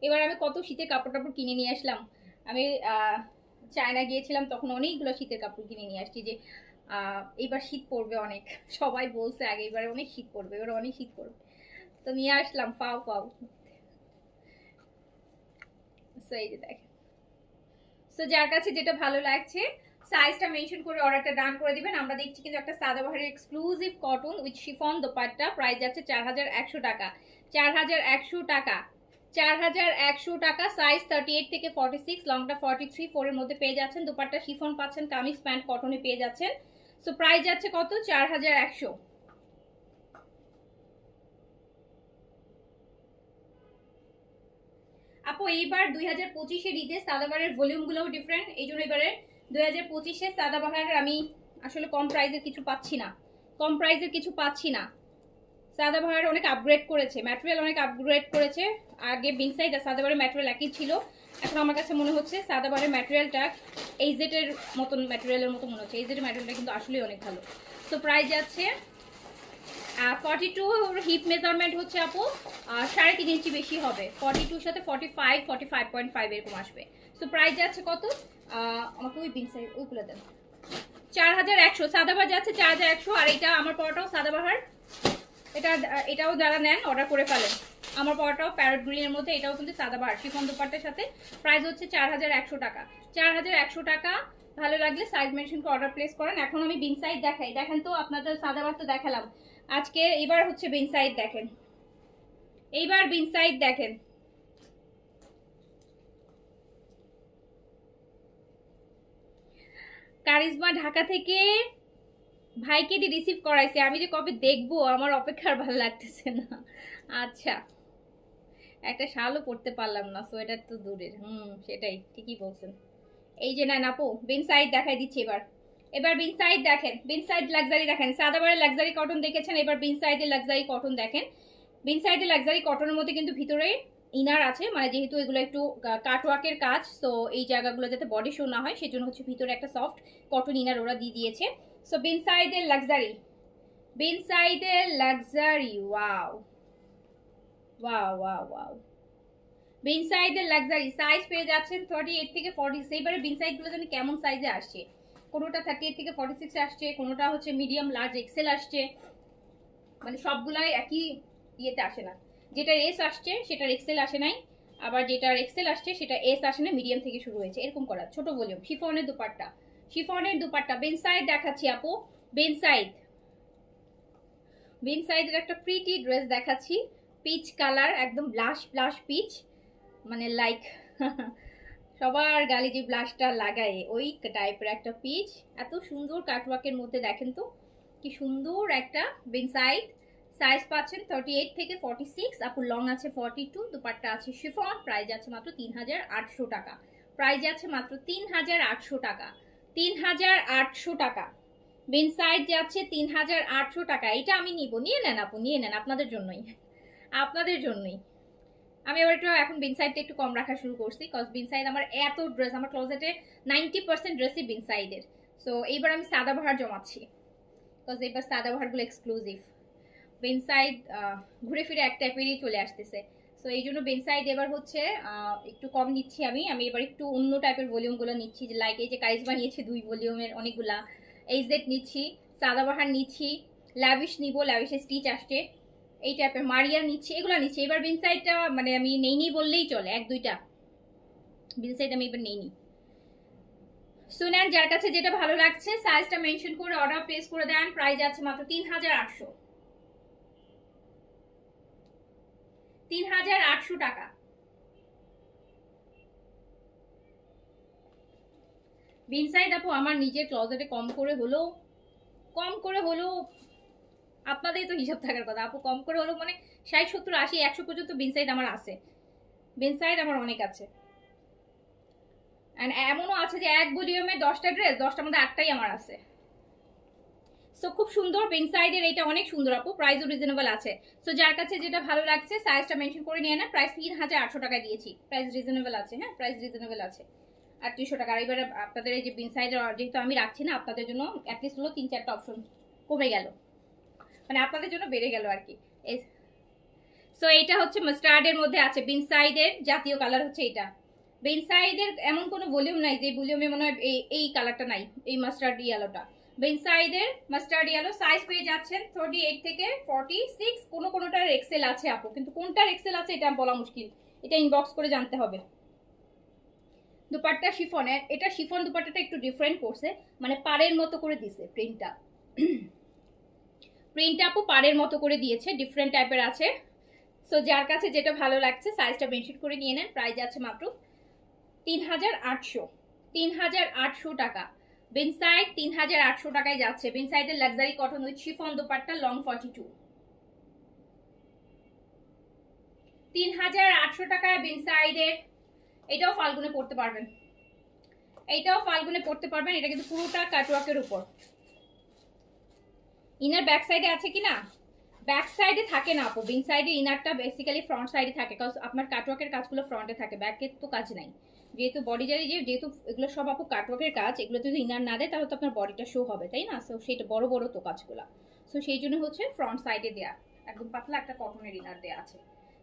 এবার আমি কত শীতের কাপড় টাপড় কিনে নিয়ে আসলাম। আমি চায়না গিয়েছিলাম তখন অনেকগুলো শীতের কাপড় কিনে নিয়ে আসছি, যে এবার শীত পড়বে অনেক, সবাই বলছে আগে এবারে অনেক শীত পড়বে, এবার অনেক শীত পড়বে, তো নিয়ে আসলাম ফাও ফাও। এই যে দেখেন, সো যার কাছে যেটা ভালো লাগছে সাইজটা মেনশন করে অর্ডারটা ডান করে দিবেন। আমরা দেখছি কিন্তু একটা সাদাবাহারের exclusive cotton with chiffon dupatta, price যাচ্ছে 4100 টাকা, 4100 টাকা, 4100 টাকা। সাইজ 38 থেকে 46, লংটা 43, 4 এর মধ্যে পেয়ে যাচ্ছেন। দোপাট্টা শিফন পাচ্ছেন, কামিজ প্যান্ট কটনে পেয়ে যাচ্ছেন। সো প্রাইস যাচ্ছে কত? 4100। আপু এইবার 2025-এর ঈদে সাদাবাহারের ভলিউমগুলোও ডিফারেন্ট, এই জন্য এবারে 2025-এর সাদাবাহার আমি আসলে কম প্রাইসের কিছু পাচ্ছি না। সাদাবাহার অনেক আপগ্রেড করেছে, ম্যাটেরিয়াল অনেক আপগ্রেড করেছে। আগে বিনসাইড আর সাদাবাহারের ম্যাটেরিয়াল একই ছিল, এখন আমার কাছে মনে হচ্ছে সাদাবাহারের ম্যাটেরিয়ালটা এইজেটের মতন ম্যাটেরিয়ালের মতো মনে হচ্ছে। এইজেটের ম্যাটেরিয়ালটা কিন্তু আসলেই অনেক ভালো। সো প্রাইস যাচ্ছে 42 হিপ মেজারমেন্ট হচ্ছে আপু 3.5 ইঞ্চি বেশি হবে, 42 সাথে 45, 45.5 এরকম আসবে। সো প্রাইস যাচ্ছে কত? আমাকে ওই বিন সাইড ওইগুলো দেন। 4100 সাদাবাহার যাচ্ছে 4100। আর এটা আমার পরাটাও সাদাবাহার, এটাও যারা নেন অর্ডার করে ফেলেন। আমার পরাটাও প্যারট গ্রিনের মধ্যে, এটাও কিন্তু সাদাবাহার শিফন দোপাট্টার সাথে। প্রাইস হচ্ছে 4100 টাকা, 4100 টাকা। ভালো লাগলে সাইজ মেনশন করে অর্ডার প্লেস করেন। এখন আমি বিন সাইড দেখাই, দেখেন তো আপনাদের সাদাবাহার তো দেখালাম আজকে, এবার হচ্ছে বিন সাইড দেখেন, কারিজমা ঢাকা থেকে ভাইকে দিয়ে রিসিভ করাইছে, আমি যে কবে দেখবো আমার অপেক্ষার ভালো লাগতেছে না। আচ্ছা, একটা শালও পরতে পারলাম না, সোয়েটার তো দূরের। সেটাই, ঠিকই বলছেন। এই যে নেন আপু, বিন সাইড দেখাই দিচ্ছি এবার বিন সাইড দেখেন, বিন সাইড লাক্সারি দেখেন। সাদাবারের লাক্সারি কটন দেখেছেন, এবার বিন সাইডের লাক্সারি কটন দেখেন। বিন সাইডের লাক্সারি কটনের মধ্যে কিন্তু ভিতরে ইনার আছে, মানে যেহেতু এগুলো একটু কাটওয়ার্কের কাজ, তো এই জায়গাগুলো যাতে বডি শো না হয় সেজন্য হচ্ছে ভিতরে একটা সফট কটন ইনার ওরা দিয়ে দিয়েছে। সো বিন সাইডের luxury wow wow wow wow. বিন সাইডের লাক্সারি সাইজ পেয়ে যাচ্ছেন 38 থেকে 46। এইবারে বিন সাইডগুলো যেন কেমন সাইজে আসছে, কোনোটা 38 থেকে 46 আসছে, কোনোটা হচ্ছে মিডিয়াম লার্জ এক্সেল আসছে, মানে সবগুলাই একই ইয়েতে আসে না। যেটার এস আসছে সেটার এক্সেল আসে নাই, আবার যেটার এক্সেল আসছে সেটা এস আসে না, মিডিয়াম থেকে শুরু হয়েছে এরকম করা। ছোট ভলিউম শিফনের দুপাট্টা বিন সাইড দেখাচ্ছি আপু। বিন সাইডের একটা প্রিটি ড্রেস দেখাচ্ছি, পিচ কালার, একদম ব্লাশ পিচ, মানে লাইক সবার গালে যে ব্লাশটা লাগায় ওই টাইপের একটা পিচ। এত সুন্দর কাটওয়ার্কের মধ্যে দেখেন তো কি সুন্দর একটা বিন সাইড। সাইজ পাচ্ছেন 38 থেকে 46, আপুর লং আছে 42, দুপাট্টা আছে শিফন, প্রাইস আছে মাত্র 3800 টাকা। প্রাইস আছে মাত্র 3800 টাকা, 3800 টাকা। বিন সাইজ যাচ্ছে 3800 টাকা। এটা আমি নিব, নিয়ে নেন আপু, নিয়ে নেন, আপনাদের জন্যই, আপনাদের জন্যই। আমি এবার একটু এখন বিন সাইডটা একটু কম রাখা শুরু করছি, কজ বিন সাইড আমার এত ড্রেস, আমার ক্লোজেটে 90% ড্রেসই বিন সাইডের। সো এইবার আমি সাদাবাহার জমাচ্ছি, কজ এইবার সাদাবাহারগুলো এক্সক্লুসিভ। বিন সাইড ঘুরে ফিরে এক টাইপেরই চলে আসতেছে। সো এই জন্য বিন সাইড এবার হচ্ছে একটু কম নিচ্ছি আমি এবার একটু অন্য টাইপের ভলিউমগুলো নিচ্ছি, যে লাইক এই যে কারিজমা নিয়েছি 2 ভলিউমের অনেকগুলা, এইজেড নিচ্ছি, সাদাবাহার নিচ্ছি, ল্যাভিশ নিব, ল্যাভিশের স্টিচ আসছে, এই টাইপের মারিয়া নিচ্ছি, এগুলো নিচ্ছি। এবার বিন সাইডটা মানে আমি নেইনি বললেই চলে, 1-2টা বিন সাইড আমি এবার নেইনি। শুনেন, যার কাছে যেটা ভালো লাগছে সাইজটা মেনশন করে অর্ডার প্লেস করে দেন। প্রাইস আছে মাত্র 3800, 3800 টাকা। বিন সাইড আপু আমার নিজের ক্লোজেটে কম করে হলো আপনাদের তো হিসাব থাকার কথা আপু, কম করে হলো মানে 60, 70, 80, 100 পর্যন্ত বিন সাইড আমার আছে, বিন সাইড আমার অনেক আছে। এন্ড এমনও আছে যে এক ভলিউমে 10টা ড্রেস, 10টার মধ্যে 8টাই আমার আছে। সো খুব সুন্দর বিন সাইডের, এটা অনেক সুন্দর আপু, প্রাইসও রিজনেবল আছে। সো যার কাছে যেটা ভালো লাগছে সাইজটা মেনশন করে নিয়ে নেন। প্রাইস 3800 টাকা দিয়েছি, প্রাইস রিজনেবল আছে, হ্যাঁ প্রাইস রিজনেবল আছে। 3800 টাকা। আর এবারে আপনাদের এই যে বিন সাইডের যেহেতু আমি রাখছি না, আপনাদের জন্য অ্যাটলিস্ট হলো 3-4টা অপশন কমে গেল, মানে আপনাদের জন্য বেড়ে গেল আর কি। সো এটা হচ্ছে মাস্টার্ডের মধ্যে আছে, বিন সাইডের জাতীয় কালার হচ্ছে এটা। বিন সাইডের এমন কোনো ভলিউম নাই যে ভলিউমে মনে হয় এই কালারটা নাই, এই মাস্টার্ড ইয়েলোটা। বিন সাইডের মাস্টার্ড ইয়েলো। সাইজ পেয়ে যাচ্ছেন 38 থেকে 46, কোনোটার এক্সেল আছে আপু, কিন্তু কোনটার এক্সেল আছে এটা বলা মুশকিল, এটা ইনবক্স করে জানতে হবে। দুপাট্টা শিফনের, এটা শিফন দুপাট্টাটা একটু ডিফারেন্ট করছে, মানে পাড়ের মতো করে দিয়েছে প্রিন্টটা, প্রিন্টটা আপু পাড়ের মতো করে দিয়েছে, ডিফারেন্ট টাইপের আছে। সো যার কাছে যেটা ভালো লাগছে সাইজটা মেনশন করে নিয়ে নেন। প্রাইস আছে মাত্র 3800, 3800 টাকা। বিন সাইড 3800 টাকায় যাচ্ছে। বিন সাইডের luxury cotton with chiffon dupatta, long 42, 3800 টাকায় বিন সাইডের। এটাও ফাল্গুনে পড়তে পারবেন, এইটাও ফাল্গুনে পড়তে পারবেন। এটা কিন্তু পুরোটা কাটওয়ার্কের উপর। ইনার ব্যাক সাইডে আছে কি না? ব্যাক সাইডে থাকে না আপু, বিন সাইডে ইনারটা বেসিক্যালি ফ্রন্ট সাইডে থাকে, কজ আপনার কাটওয়ার্কের কাজগুলো ফ্রন্টে থাকে, ব্যাকের তো কাজ নাই। যেহেতু বডি যেহেতু এগুলো সব আপু কাটওয়ার্কের কাজ, এগুলো যদি ইনার না দেয় তাহলে তো আপনার বডিটা শো হবে, তাই না? সো সেটা বড় বড় তো কাজগুলো, সো সেই জন্য হচ্ছে ফ্রন্ট সাইডে দেয়া, একদম পাতলা একটা কটনের ইনার দেয়া আছে।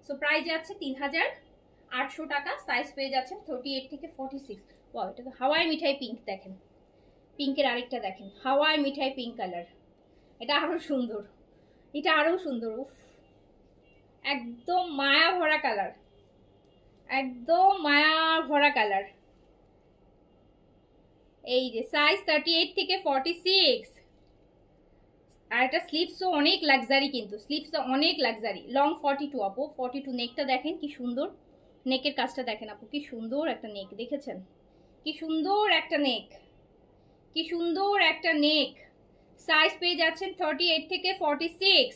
সো প্রাইস আছে 3800 টাকা। সাইজ পেয়ে যাচ্ছেন 38 থেকে 46। ওয়াও, এটা তো হাওয়াই মিঠাই পিঙ্ক, দেখেন পিঙ্কের আরেকটা দেখেন, হাওয়াই মিঠাই পিঙ্ক কালার, এটা আরো সুন্দর, এটা আরো সুন্দর। উফ, একদম মায়া ভরা কালার, একদম মায়া ভরা কালার। এই যে সাইজ 38 থেকে 46। আর এটা স্লিভসও অনেক লাক্সারি, কিন্তু স্লিভসও অনেক লাক্সারি, লং 42 আপু, 42। নেকটা দেখেন কি সুন্দর, নেকের কাজটা দেখেন আপু, কি সুন্দর একটা নেক, দেখেছেন কি সুন্দর একটা নেক, কি সুন্দর একটা নেক। সাইজ পেয়ে যাচ্ছেন 38 থেকে 46,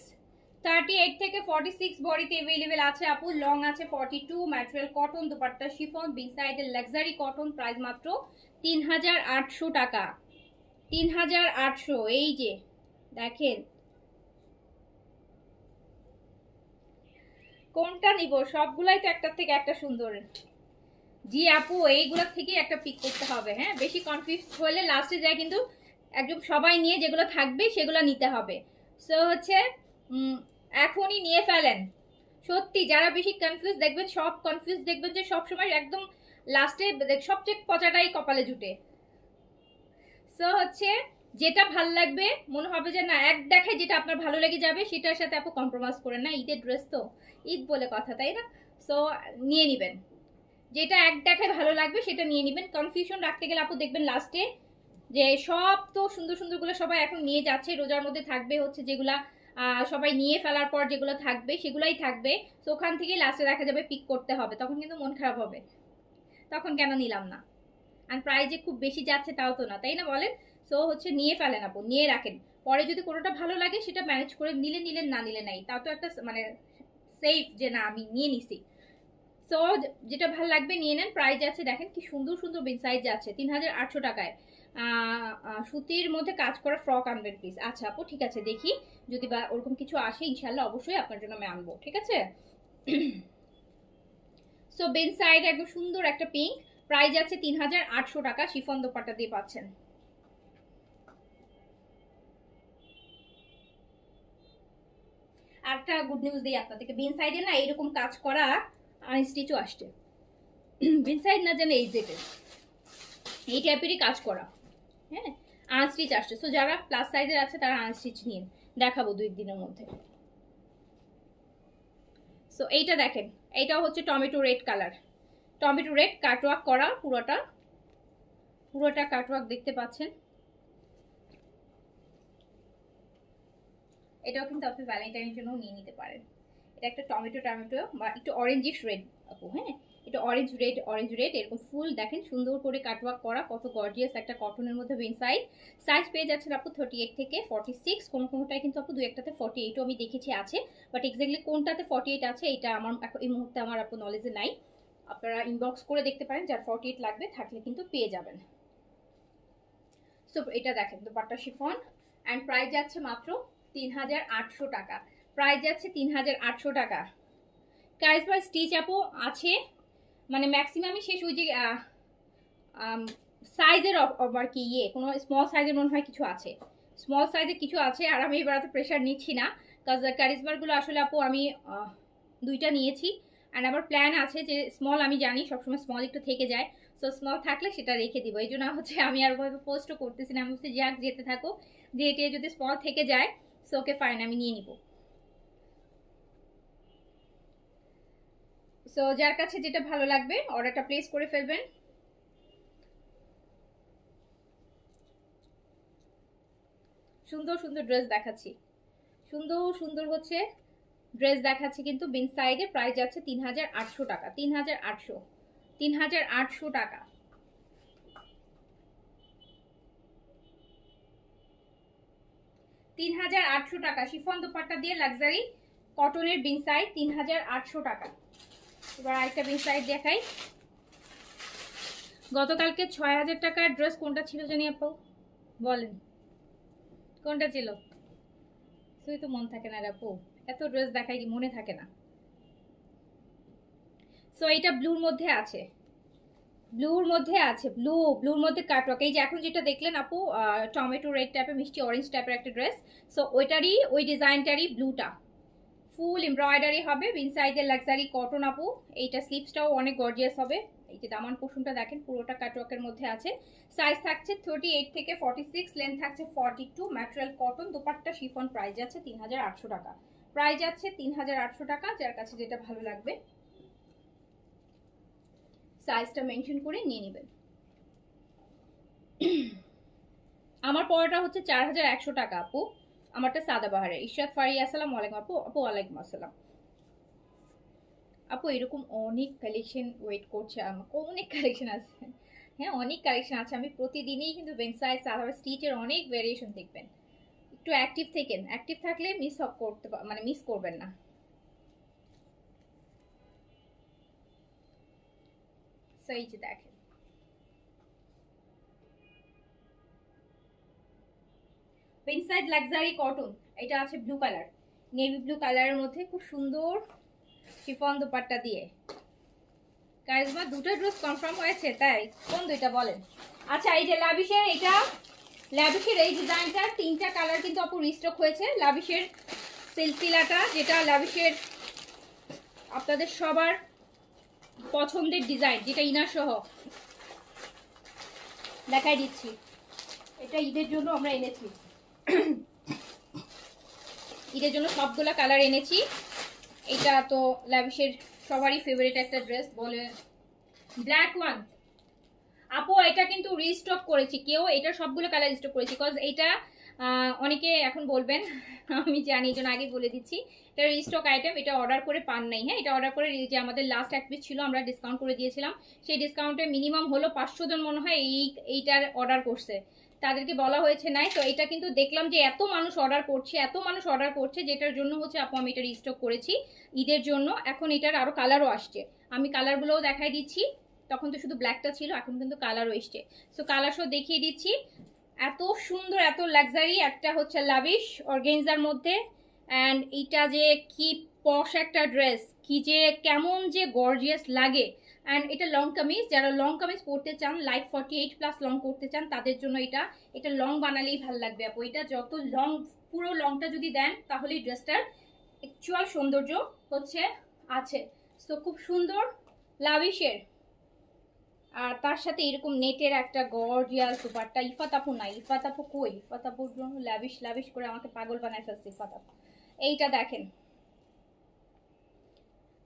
38 থেকে 46 বডিতে अवेलेबल আছে আপু। লং আছে 42, ম্যাটেরিয়াল কটন, দুপাট্টা শিফন, বিন সাইডের লাক্সারি কটন। প্রাইস মাত্র 3800 টাকা, 3800। এই যে দেখেন কোনটা নিব, সবগুলাই তো একটার থেকে একটা সুন্দর। জি আপু, এইগুলোর থেকে একটা পিক করতে হবে, হ্যাঁ বেশি কনফিউজ হলে লাস্টে যায় কিন্তু একদম সবাই নিয়ে যেগুলো থাকবে সেগুলো নিতে হবে। সো হচ্ছে এখনই নিয়ে ফেলেন। সত্যি যারা বেশি কনফিউজ দেখবেন, সব কনফিউজ দেখবেন যে সব সময় একদম লাস্টে সবচেয়ে পচাটাই কপালে জুটে। সো হচ্ছে যেটা ভালো লাগবে, মনে হবে যে না এক দেখায় যেটা আপনার ভালো লেগে যাবে সেটার সাথে আপু কম্প্রোমাইজ করেন না, ঈদের ড্রেস তো, ঈদ বলে কথা, তাই না? সো নিয়ে নেবেন, যেটা এক দেখায় ভালো লাগবে সেটা নিয়ে নেবেন। কনফিউশন রাখতে গেলে আপু দেখবেন লাস্টে যে সব তো সুন্দর সুন্দরগুলো সবাই এখন নিয়ে যাচ্ছে, রোজার মধ্যে থাকবে হচ্ছে যেগুলা সবাই নিয়ে ফেলার পর যেগুলো থাকবে সেগুলাই থাকবে। তো ওখান থেকে লাস্টে দেখা যাবে পিক করতে হবে, তখন কিন্তু মন খারাপ হবে, তখন কেন নিলাম না। আর প্রাইজে খুব বেশি যাচ্ছে তাও তো না, তাই না বলেন? সো হচ্ছে নিয়ে ফেলেন আপু, নিয়ে রাখেন, পরে যদি কোনোটা ভালো লাগে সেটা ম্যানেজ করে নিলে নিলেন, না নিলে নাই, তাও তো একটা মানে সেফ যে না আমি নিয়ে নিছি। সো যেটা ভালো লাগবে নিয়ে নেন। প্রাইস আছে দেখেন কি সুন্দর সুন্দর বিন সাইজ আছে 3800 টাকায়। সুতির মধ্যে কাজ করা ফ্রক আনবেন প্লিজ। আচ্ছা আপু ঠিক আছে, দেখি যদি বা ওরকম কিছু আসে ইনশাল্লাহ অবশ্যই আপনার জন্য আমি আনবো, ঠিক আছে। সো বেন সাইড একদম সুন্দর একটা পিঙ্ক, প্রাইস আছে 3800 টাকা, শিফন দোপাট্টা দিয়ে পাচ্ছেন। একটা গুড নিউজ দিই আপনাদেরকে, বেন সাইডে না এরকম কাজ করা আনস্টিচও আসছে। বেন সাইড না জানে এই টাইপেরই কাজ করা, হ্যাঁ আনস্টিচ আসছে। সো যারা প্লাস সাইজের আছে তারা আনস্টিচ নিন, দেখাবো 2 দিনের মধ্যে। সো এইটা দেখেন, এইটাও হচ্ছে tomato red colour, tomato red cutwork করা, পুরোটা কাটওয়ার্ক দেখতে পাচ্ছেন। এটাও কিন্তু আপনি ভ্যালেন্টাইনের জন্য নিয়ে নিতে পারেন। এটা একটা টমেটো বা একটু অরেঞ্জিশ রেড আপু, হ্যাঁ এটা অরেঞ্জ রেড এরকম ফুল দেখেন সুন্দর করে কাটওয়ার্ক করা, কত গর্জিয়াস একটা কটনের মধ্যে বেন সাইজ পেয়ে যাচ্ছেন আপু 38 থেকে 46, কোনোটায় কিন্তু আপু 2-একটাতে 48ও আমি দেখেছি আছে, বাট এক্স্যাক্টলি কোনটাতে 48 আছে এটা আমার এই মুহূর্তে আমার আপু নলেজে নাই। আপনারা ইনবক্স করে দেখতে পারেন, যার 48 লাগবে থাকলে কিন্তু পেয়ে যাবেন। সো এটা দেখেন দোপাট্টা শিফন অ্যান্ড প্রাইস যাচ্ছে মাত্র 3800 টাকা, প্রাইস যাচ্ছে 3800 টাকা। কারিজমা স্টিচ আপু আছে মানে ম্যাক্সিমামই শেষ, ওই যে সাইজের আর কি কোনো স্মল সাইজের মনে হয় কিছু আছে, স্মল সাইজের কিছু আছে। আর আমি এবার এত প্রেশার নিচ্ছি না, কাজ কারিজমারগুলো আসলে আপু আমি 2টা নিয়েছি অ্যান্ড আমার প্ল্যান আছে যে স্মল, আমি জানি সবসময় স্মল একটু থেকে যায়, সো স্মল থাকলে সেটা রেখে দিব, এই জন্য হচ্ছে আমি আর ওইভাবে পোস্টও করতেছি না। আমি হচ্ছে যাক যেতে থাকো, যে এটা যদি স্মল থেকে যায় সো ওকে ফাইন আমি নিয়ে নিব। সো যার কাছে যেটা ভালো লাগবে অর্ডারটা প্লেস করে ফেলবেন। সুন্দর সুন্দর ড্রেস দেখাচ্ছি, সুন্দর হচ্ছে ড্রেস দেখাচ্ছি কিন্তু বিন সাইডে, প্রাইস যাচ্ছে 3800 টাকা, 3800 টাকা। টাকা শিফন দোপাট্টা দিয়ে লাক্সারি কটনের বিন সাইড 3800 টাকা। এবার আরেকটা বিন সাইড দেখাই। গতকালকে 6000 টাকার ড্রেস কোনটা ছিল জানি আপু বলেন, কোনটা ছিল? তুই তো মন থাকে না রে আপু, এত ড্রেস দেখাই কি মনে থাকে না। সো এটা ব্লুর মধ্যে আছে, ব্লুর মধ্যে কাটওয়ার্ক, এই যে এখন যেটা দেখলেন আপু টমেটো রেড টাইপের মিষ্টি অরেঞ্জ টাইপের একটা ড্রেস, সো ওইটারই ওই ডিজাইনটারই ব্লুটা ফুল এমব্রয়ডারি হবে, ইনসাইডে লাক্সারি কটন আপু। এইটা স্লিভসটাও অনেক গর্জিয়াস হবে, এই যে দামান পোর্শনটা দেখেন পুরোটা কাটওয়ার্কের মধ্যে আছে। সাইজ থাকছে 38 থেকে 46, লেন্থ থাকছে 42, material cotton, dupatta chiffon, price যাচ্ছে 3800 টাকা, প্রাইস যাচ্ছে 3800 টাকা। যার কাছে যেটা ভালো লাগবে সাইজটা মেনশন করে নিয়ে নেবেন। আমার পড়াটা হচ্ছে 4100 টাকা আপু, আমারটা সাদাবাহারের। ইশরাত ফারিয়া আসসালামু আলাইকুম আপু। আপু ওয়ালাইকুম আসসালাম আপু। এরকম অনেক কালেকশন ওয়েট করছে আমাকে, অনেক কালেকশন আছে, হ্যাঁ অনেক কালেকশন আছে। আমি প্রতিদিনই কিন্তু বেন সাইজ সালোয়ার স্টিচের অনেক ভেরিয়েশন দেখবেন, একটু অ্যাক্টিভ থাকেন, অ্যাক্টিভ থাকলে মিস করবেন না। সো এই যে দেখেন বেন সাইড লাক্সারি কটন, এটা আছে ব্লু কালার, নেভি ব্লু কালারের মধ্যে খুব সুন্দর শিফন দোপাট্টা দিয়ে। কারিজমা দুটো ড্রেস কনফার্ম হয়েছে তাই, কোন দুইটা বলেন? আচ্ছা এই যে লাভিশের এই ডিজাইনটা 3টা কালার কিন্তু আপু রিস্টক হয়েছে। লাভিশের সিলসিলাটা, যেটা লাভিশের আপনাদের সবার পছন্দের ডিজাইন, যেটা ইনার সহ দেখাই দিচ্ছি, এটা ঈদের জন্য আমরা এনেছি, ঈদের জন্য সবগুলা কালার এনেছি। এটা তো লাভিশের সবারই ফেভারিট একটা ড্রেস বলে, ব্ল্যাক ওয়ান আপু এটা কিন্তু রিস্টক করেছি, কেউ এটা সবগুলো কালার রিস্টক করেছি, বিকজ এটা অনেকে এখন বলবেন আমি জানি, এই জন্য আগে বলে দিচ্ছি এটা রিস্টক আইটেম, এটা অর্ডার করে পান নাই। হ্যাঁ এটা অর্ডার করে, যে আমাদের লাস্ট এক পিস ছিল আমরা ডিসকাউন্ট করে দিয়েছিলাম, সেই ডিসকাউন্টে মিনিমাম হলো 500 জন মনে হয় এইটার অর্ডার করছে, তাদেরকে বলা হয়েছে নাই। তো এটা কিন্তু দেখলাম যে এত মানুষ অর্ডার করছে যেটার জন্য হচ্ছে আপু আমি এটা রিস্টক করেছি ঈদের জন্য। এখন এটার আরও কালারও আসছে, আমি কালারগুলোও দেখাই দিচ্ছি। তখন তো শুধু ব্ল্যাকটা ছিল, এখন কিন্তু কালারও এসছে। সো কালার সহ দেখিয়ে দিচ্ছি। এত সুন্দর, এত লাক্সারি একটা হচ্ছে লাভিশ অর্গেনজার মধ্যে। অ্যান্ড এইটা যে কি পশ একটা ড্রেস, কি যে কেমন যে গর্জিয়াস লাগে। অ্যান্ড এটা লং কামিজ, যারা লং কামিজ পরতে চান, লাইক 48+ লং করতে চান, তাদের জন্য এটা লং বানালেই ভালো লাগবে আপু। এটা যত লং, পুরো লংটা যদি দেন তাহলে ড্রেসটার অ্যাকচুয়াল সৌন্দর্য হচ্ছে আছে। সো খুব সুন্দর লাভিশের, আর তার সাথে এরকম নেটের একটা গর্জিয়াস দুপাট্টা। ইফাত আপু নাই, ইফাত আপু কই? ইফাত আপুর জন্য লাভিশ লাভিশ করে আমাকে পাগল বানায় ফেলছে ইফাত আপু। এইটা দেখেন,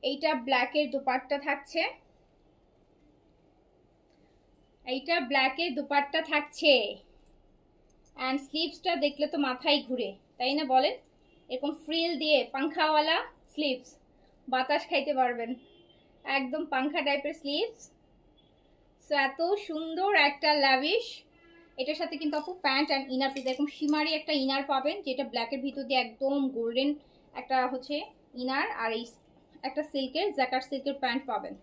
এইটা ব্ল্যাকের দুপাট্টা থাকছে, এইটা ব্ল্যাকের দুপাট্টা থাকছে। অ্যান্ড স্লিভসটা দেখলে তো মাথায় ঘুরে, তাই না বলেন? এরকম ফ্রিল দিয়ে পাংখাওয়ালা স্লিভস, বাতাস খাইতে পারবেন, একদম পাংখা টাইপের স্লিভস। সো এত সুন্দর একটা লাভিশ। এটার সাথে কিন্তু আপু প্যান্ট অ্যান্ড ইনার পিস, এরকম শিমারি একটা ইনার পাবেন, যেটা ব্ল্যাকের ভিতর দিয়ে একদম গোল্ডেন একটা হচ্ছে ইনার, আর এই একটা সিল্কের জ্যাকার্ড সিল্কের প্যান্ট পাবেন।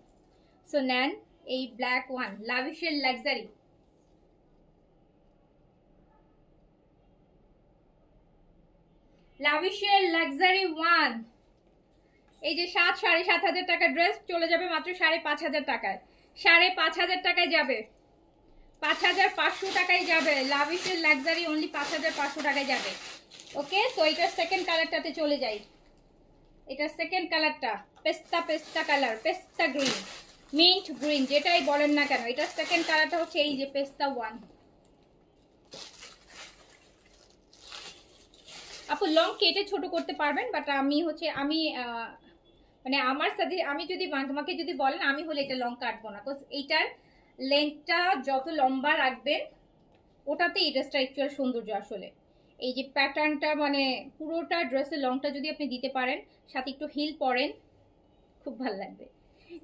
সো নেন এই ব্ল্যাক ওয়ান, লাভিশের লাক্সারি। লাভিশের লাক্সারি ওয়ান, এই যে 7,500 টাকার ড্রেস চলে যাবে মাত্র 5,500 টাকায়। 5,500 টাকায় যাবে, 5,500 টাকায় যাবে। লাভিশের লাক্সারি অনলি 5,500 টাকায় যাবে। ওকে, তো এটার সেকেন্ড কালারটাতে চলে যাই। এটার সেকেন্ড কালারটা পেস্তা কালার, পেস্তা গ্রিন, মিন্ট গ্রিন, যেটাই বলেন না কেন। এটার সেকেন্ড কালারটা হচ্ছে এই যে পেস্তা ওয়ান। আপু লং কেটে ছোট করতে পারবেন, বাট আমি মানে আমার সাথে আমি যদি তোমাকে যদি বলেন, আমি হলে এটা লং কাটবো না, বিকজ এইটার লেন্থটা যত লম্বা রাখবেন ওটাতে এই ড্রেসটা অ্যাকচুয়াল সৌন্দর্য আসলে। এই যে প্যাটার্নটা মানে পুরোটা ড্রেসের লংটা যদি আপনি দিতে পারেন, সাথে একটু হিল পরেন, খুব ভালো লাগবে।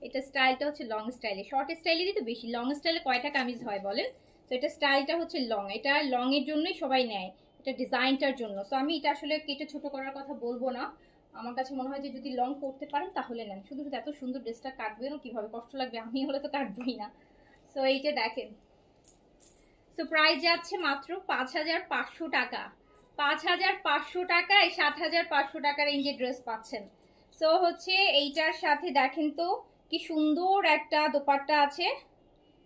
এটা স্টাইলটা হচ্ছে লং স্টাইলে, শর্ট স্টাইলেরই তো বেশি, লং স্টাইলে কয়টা কামিজ হয় বলেন? তো এটা স্টাইলটা হচ্ছে লং, এটা লং এর জন্যই সবাই নেয়, এটা ডিজাইনটার জন্য। তো আমি এটা আসলে কেটে ছোট করার কথা বলবো না। আমার কাছে মনে হয় যে যদি লং করতে পারেন তাহলে নেন, শুধু শুধু এত সুন্দর ড্রেসটা কাটবেনও কিভাবে, কষ্ট লাগবে, আমি হলে তো কাটবই না। সো এইটা দেখেন, সো প্রাইস যাচ্ছে মাত্র 5,500 টাকা। 5,500 টাকায় 7,500 টাকা রেঞ্জে ড্রেস পাচ্ছেন। সো হচ্ছে এইটার সাথে দেখেন তো কি সুন্দর একটা দোপাট্টা আছে,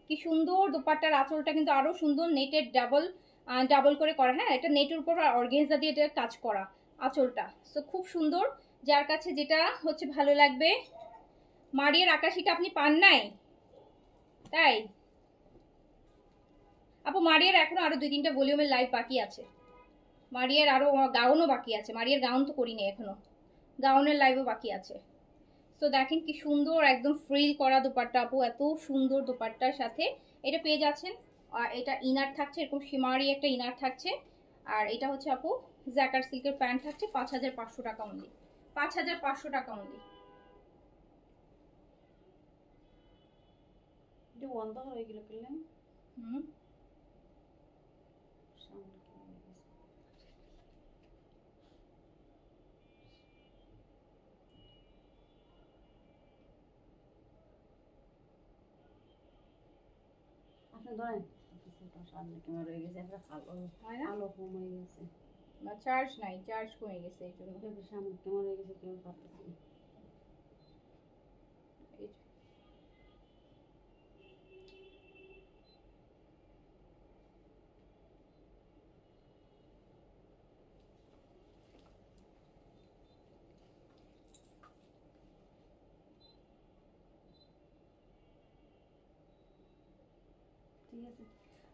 কি সুন্দর দোপাট্টার আঁচলটা কিন্তু আরো সুন্দর, নেটের ডাবল করে করা। হ্যাঁ, এটা নেটের উপর অর্গানজা দিয়ে এটা কাজ করা আঁচলটা। সো খুব সুন্দর, যার কাছে যেটা হচ্ছে ভালো লাগবে। মারিয়ার আকাশিটা আপনি পান নাই তাই আপু? মারিয়ার এখনো আরো 2-3টা ভলিউমের লাইভ বাকি আছে, মারিয়ার আরো গাউনও বাকি আছে। মারিয়ার গাউন তো করিনি এখনো, গাউনের লাইভও বাকি আছে। তো দেখেন কি সুন্দর একদম ফ্রিল করা দোপাট্টা আপু, এত সুন্দর দোপাট্টার সাথে এটা পেয়ে যাচ্ছেন। আর এটা ইনার থাকছে, এরকম শিমারি একটা ইনার থাকছে। আর এটা হচ্ছে আপু জ্যাকার্ড সিল্কের প্যান্ট থাকছে। 5,500 টাকা অনলি, 5,500 টাকা অনলি। এটা বন্ধ হয়ে গেল কিনলাম। আপনি ধরেন সামনে ক্যামেরা রয়ে গেছে, একটা আলো কম হয়ে গেছে, না চার্জ নাই, চার্জ কমে গেছে এই জন্য। সামনে ক্যামেরা রয়ে গেছে, কেউ পারতেছি না।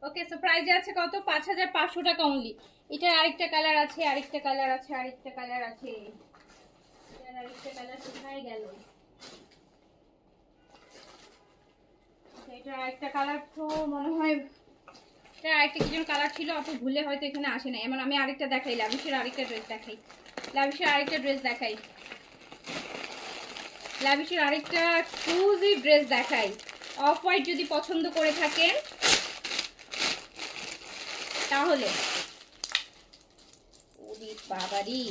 ওকে, সো প্রাইস আছে কত? 5,500 টাকা অনলি। এটার আরেকটা কালার আছে, আরেকটা কালার আছে, আরেকটা কালার আছে। এটার আরেকটা কালার কোথায় গেল? এটা আরেকটা কালার তো মনে হয়, এটা আরেকটা কি যেন কালার ছিল আপু, ভুলে হয়তো এখানে আসে না। এমন আমি আরেকটা দেখাই, লাভিশের আরেকটা ড্রেস দেখাই, লাভিশের আরেকটা ড্রেস দেখাই, লাভিশের আরেকটা এক্সক্লুসিভ ড্রেস দেখাই। অফ হোয়াইট যদি পছন্দ করে থাকেন তাহলে ওরে বাবারি,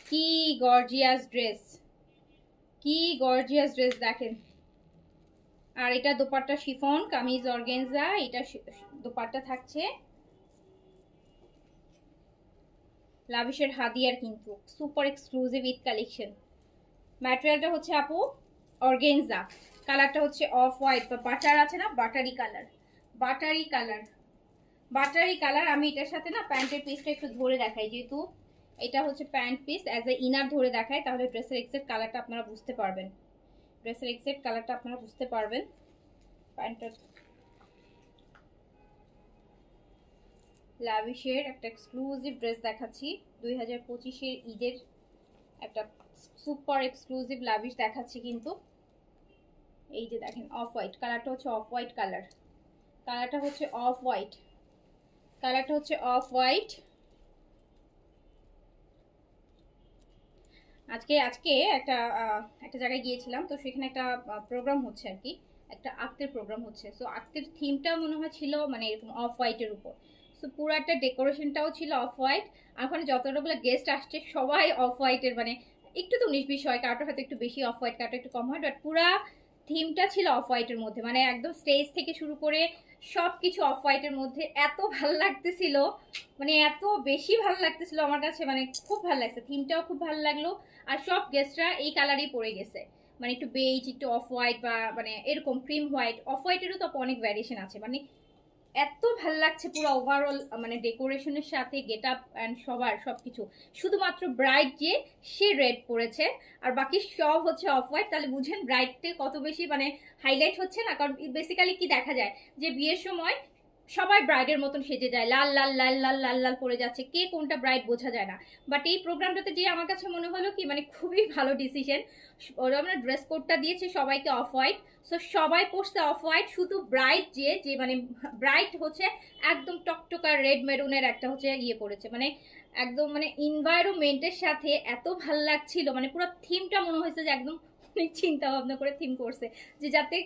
কি গর্জিয়াস ড্রেস, কি গর্জিয়াস ড্রেস দেখেন। আর এটা দোপাট্টা শিফন, কামিজ অর্গানজা, এটা দোপাট্টা থাকছে লাভিশের হাদিয়ার, কিন্তু সুপার এক্সক্লুসিভ ঈদ কালেকশন। ম্যাটেরিয়ালটা হচ্ছে আপু অর্গানজা, কালারটা হচ্ছে অফ হোয়াইট বা বাটার আছে না, buttery colour, buttery colour, buttery colour. আমি এটার সাথে না প্যান্টের পিসটা একটু ধরে দেখাই, যেহেতু এটা হচ্ছে pant piece, as a inner ধরে দেখায়, তাহলে ড্রেসের এক্সাক্ট কালারটা আপনারা বুঝতে পারবেন, ড্রেসের এক্সাক্ট কালারটা আপনারা বুঝতে পারবেন। প্যান্টটা লাভিশের একটা এক্সক্লুসিভ ড্রেস দেখাচ্ছি, 2025-এর ঈদের একটা সুপার এক্সক্লুসিভ লাভিশ দেখাচ্ছি কিন্তু। এই যে দেখেন অফ হোয়াইট কালারটা হচ্ছে, অফ হোয়াইট কালার, কালারটা হচ্ছে অফ হোয়াইট, কালারটা হচ্ছে অফ হোয়াইট। আজকে একটা জায়গায় গিয়েছিলাম, তো সেখানে একটা প্রোগ্রাম হচ্ছে আর কি, একটা আর্টের প্রোগ্রাম হচ্ছে। সো আর্টের থিমটা মনে হয় ছিল মানে এরকম অফ হোয়াইটের উপর। সো পুরো একটা ডেকোরেশনটাও ছিল অফ হোয়াইট। আর ওখানে যতগুলো গেস্ট আসছে সবাই অফ হোয়াইটের, মানে একটু তো 19-20 হয়, কারোটা হয়তো একটু বেশি অফ হোয়াইট, কারোটা একটু কম হয়, বাট পুরা থিমটা ছিল অফ হোয়াইটের মধ্যে, মানে একদম স্টেজ থেকে শুরু করে সব কিছু অফ হোয়াইটের মধ্যে। এত ভালো লাগতেছিল, মানে এত বেশি ভালো লাগতেছিল আমার কাছে, মানে খুব ভালো লাগছে, থিমটাও খুব ভালো লাগলো। আর সব গেস্টরা এই কালারই পরে গেছে, মানে একটু বেজ, একটু অফ হোয়াইট বা মানে এরকম ক্রিম হোয়াইট, অফ হোয়াইটেরও তো অনেক ভ্যারিয়েশন আছে। মানে এত ভালো লাগছে পুরো ওভারঅল, মানে ডেকোরেশনের সাথে গেট আপ অ্যান্ড সবার সবকিছু। শুধুমাত্র ব্রাইড যে সে রেড পরেছে, আর বাকি সব হচ্ছে অফ হোয়াইট। তাহলে বুঝেন ব্রাইডতে কত বেশি মানে হাইলাইট হচ্ছে না, কারণ বেসিক্যালি কি দেখা যায় যে বিয়ের সময় সবাই ব্রাইডের মতন সেজে যায়, লাল লাল লাল লাল লাল লাল পরে যাচ্ছে, কে কোনটা ব্রাইড বোঝা যায় না। বাট এই প্রোগ্রামটাতে যে আমার কাছে মনে হলো কি মানে খুবই ভালো ডিসিশন, ওরা আমরা ড্রেস কোডটা দিয়েছে সবাইকে অফ হোয়াইট, সো সবাই পরছে অফ হোয়াইট, শুধু ব্রাইড যে মানে ব্রাইড হচ্ছে একদম টকটকা রেড মেরুনের একটা হচ্ছে ইয়ে পড়েছে, মানে একদম মানে এনভায়রনমেন্টের সাথে এত ভাল লাগছিল। মানে পুরো থিমটা মনে হয়েছে যে একদম অনেক চিন্তা ভাবনা করে থিম করছে, যে যাতে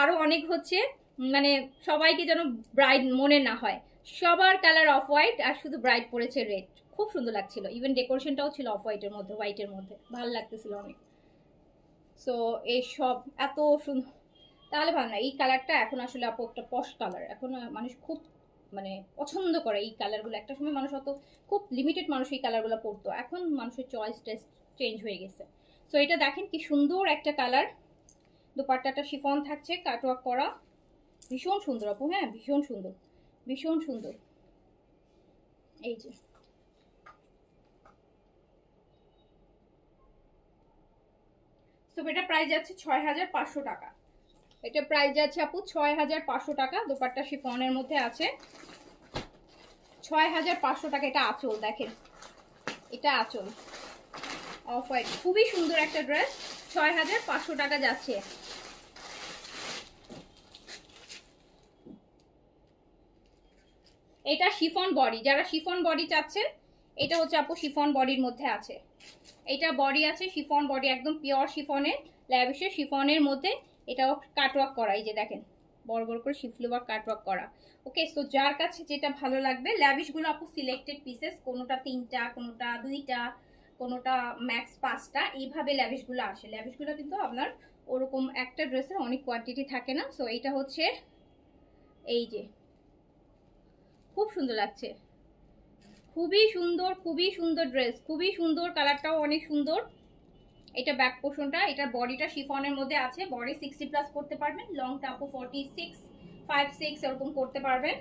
আরো অনেক হচ্ছে মানে সবাইকে যেন ব্রাইড মনে না হয়। সবার কালার অফ হোয়াইট, আর শুধু ব্রাইড পরেছে রেড, খুব সুন্দর লাগছিল। ইভেন ডেকোরেশনটাও ছিল অফ হোয়াইটের মধ্যে, হোয়াইটের মধ্যে, ভালো লাগতেছিল অনেক। সো এই সব এত সুন্দর, তাহলে ভালো না এই কালারটা এখন আসলে আপু একটা পশ কালার, এখন মানুষ খুব মানে পছন্দ করে এই কালারগুলো। একটা সময় মানুষ অত খুব লিমিটেড মানুষ এই কালারগুলো পরতো, এখন মানুষের চয়েস টেস্ট চেঞ্জ হয়ে গেছে। সো এটা দেখেন কি সুন্দর একটা কালার, দোপাট্টাটা শিফন থাকছে, কাটওয়ার্ক করা, ভীষণ সুন্দর আপু, হ্যাঁ ভীষণ সুন্দর, ভীষণ সুন্দর। এই যে সো এটা প্রাইস যাচ্ছে 6500 টাকা, এটা প্রাইস যাচ্ছে আপু 6500 টাকা। দোপাট্টা শিফনের মধ্যে আছে 6500 টাকা। এটা আঁচল দেখেন, এটা আঁচল অফ হোয়াইট, খুবই সুন্দর একটা ড্রেস, 6500 টাকা যাচ্ছে। এটা শিফন বডি, যারা শিফন বডি চাচ্ছেন এটা হচ্ছে আপু শিফন বডির মধ্যে আছে, এটা বডি আছে শিফন বডি, একদম পিওর শিফনের, ল্যাভিশের শিফনের মধ্যে। এটাও কাটওয়ার্ক করা, এই যে দেখেন বড় বড় করে শিফলি ওয়ার্ক কাটওয়ার্ক করা। ওকে, সো যার কাছে যেটা ভালো লাগবে, ল্যাভিশগুলো আপু সিলেক্টেড পিসেস, কোনোটা 3টা, কোনোটা 2টা, কোনোটা ম্যাক্স 5টা, এইভাবে ল্যাভিশগুলো আসে। ল্যাভিশগুলো কিন্তু আপনার ওরকম একটা ড্রেসের অনেক কোয়ান্টিটি থাকে না। সো এইটা হচ্ছে এই যে খুব সুন্দর লাগছে, খুবই সুন্দর, খুবই সুন্দর ড্রেস, খুবই সুন্দর, কালারটাও অনেক সুন্দর। এটা ব্যাক পোর্শনটা, এটার বডিটা শিফনের মধ্যে আছে, বডি 60+ করতে পারবেন, লংটা আপু 46, 5-6 এরকম করতে পারবেন।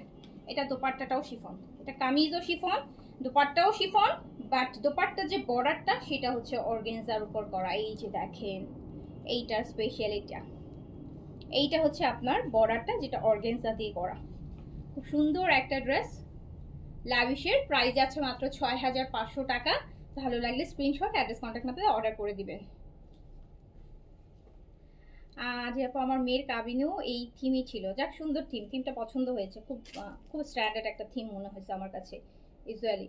এটা দোপাট্টাটাও শিফন, এটা কামিজও শিফন, দোপাট্টাও শিফন, বাট দোপাট্টার যে বর্ডারটা সেটা হচ্ছে অর্গানজার উপর করা। এই যে দেখেন এইটার স্পেশালিটা, এইটা হচ্ছে আপনার বর্ডারটা যেটা অর্গানজা দিয়ে করা, খুব সুন্দর একটা ড্রেস। লাভিশের প্রাইস আছে মাত্র 6500 টাকা। ভালো লাগলে স্ক্রিনশট, অ্যাড্রেস, কন্ট্যাক্ট নাম্বারে অর্ডার করে দিবেন। যে আপু আমার মেয়ের কাবিনেও এই থিমই ছিল, যাক সুন্দর থিমটা পছন্দ হয়েছে, খুব খুব স্ট্যান্ডার্ড একটা থিম মনে হয়েছে আমার কাছে ইউজুয়ালি।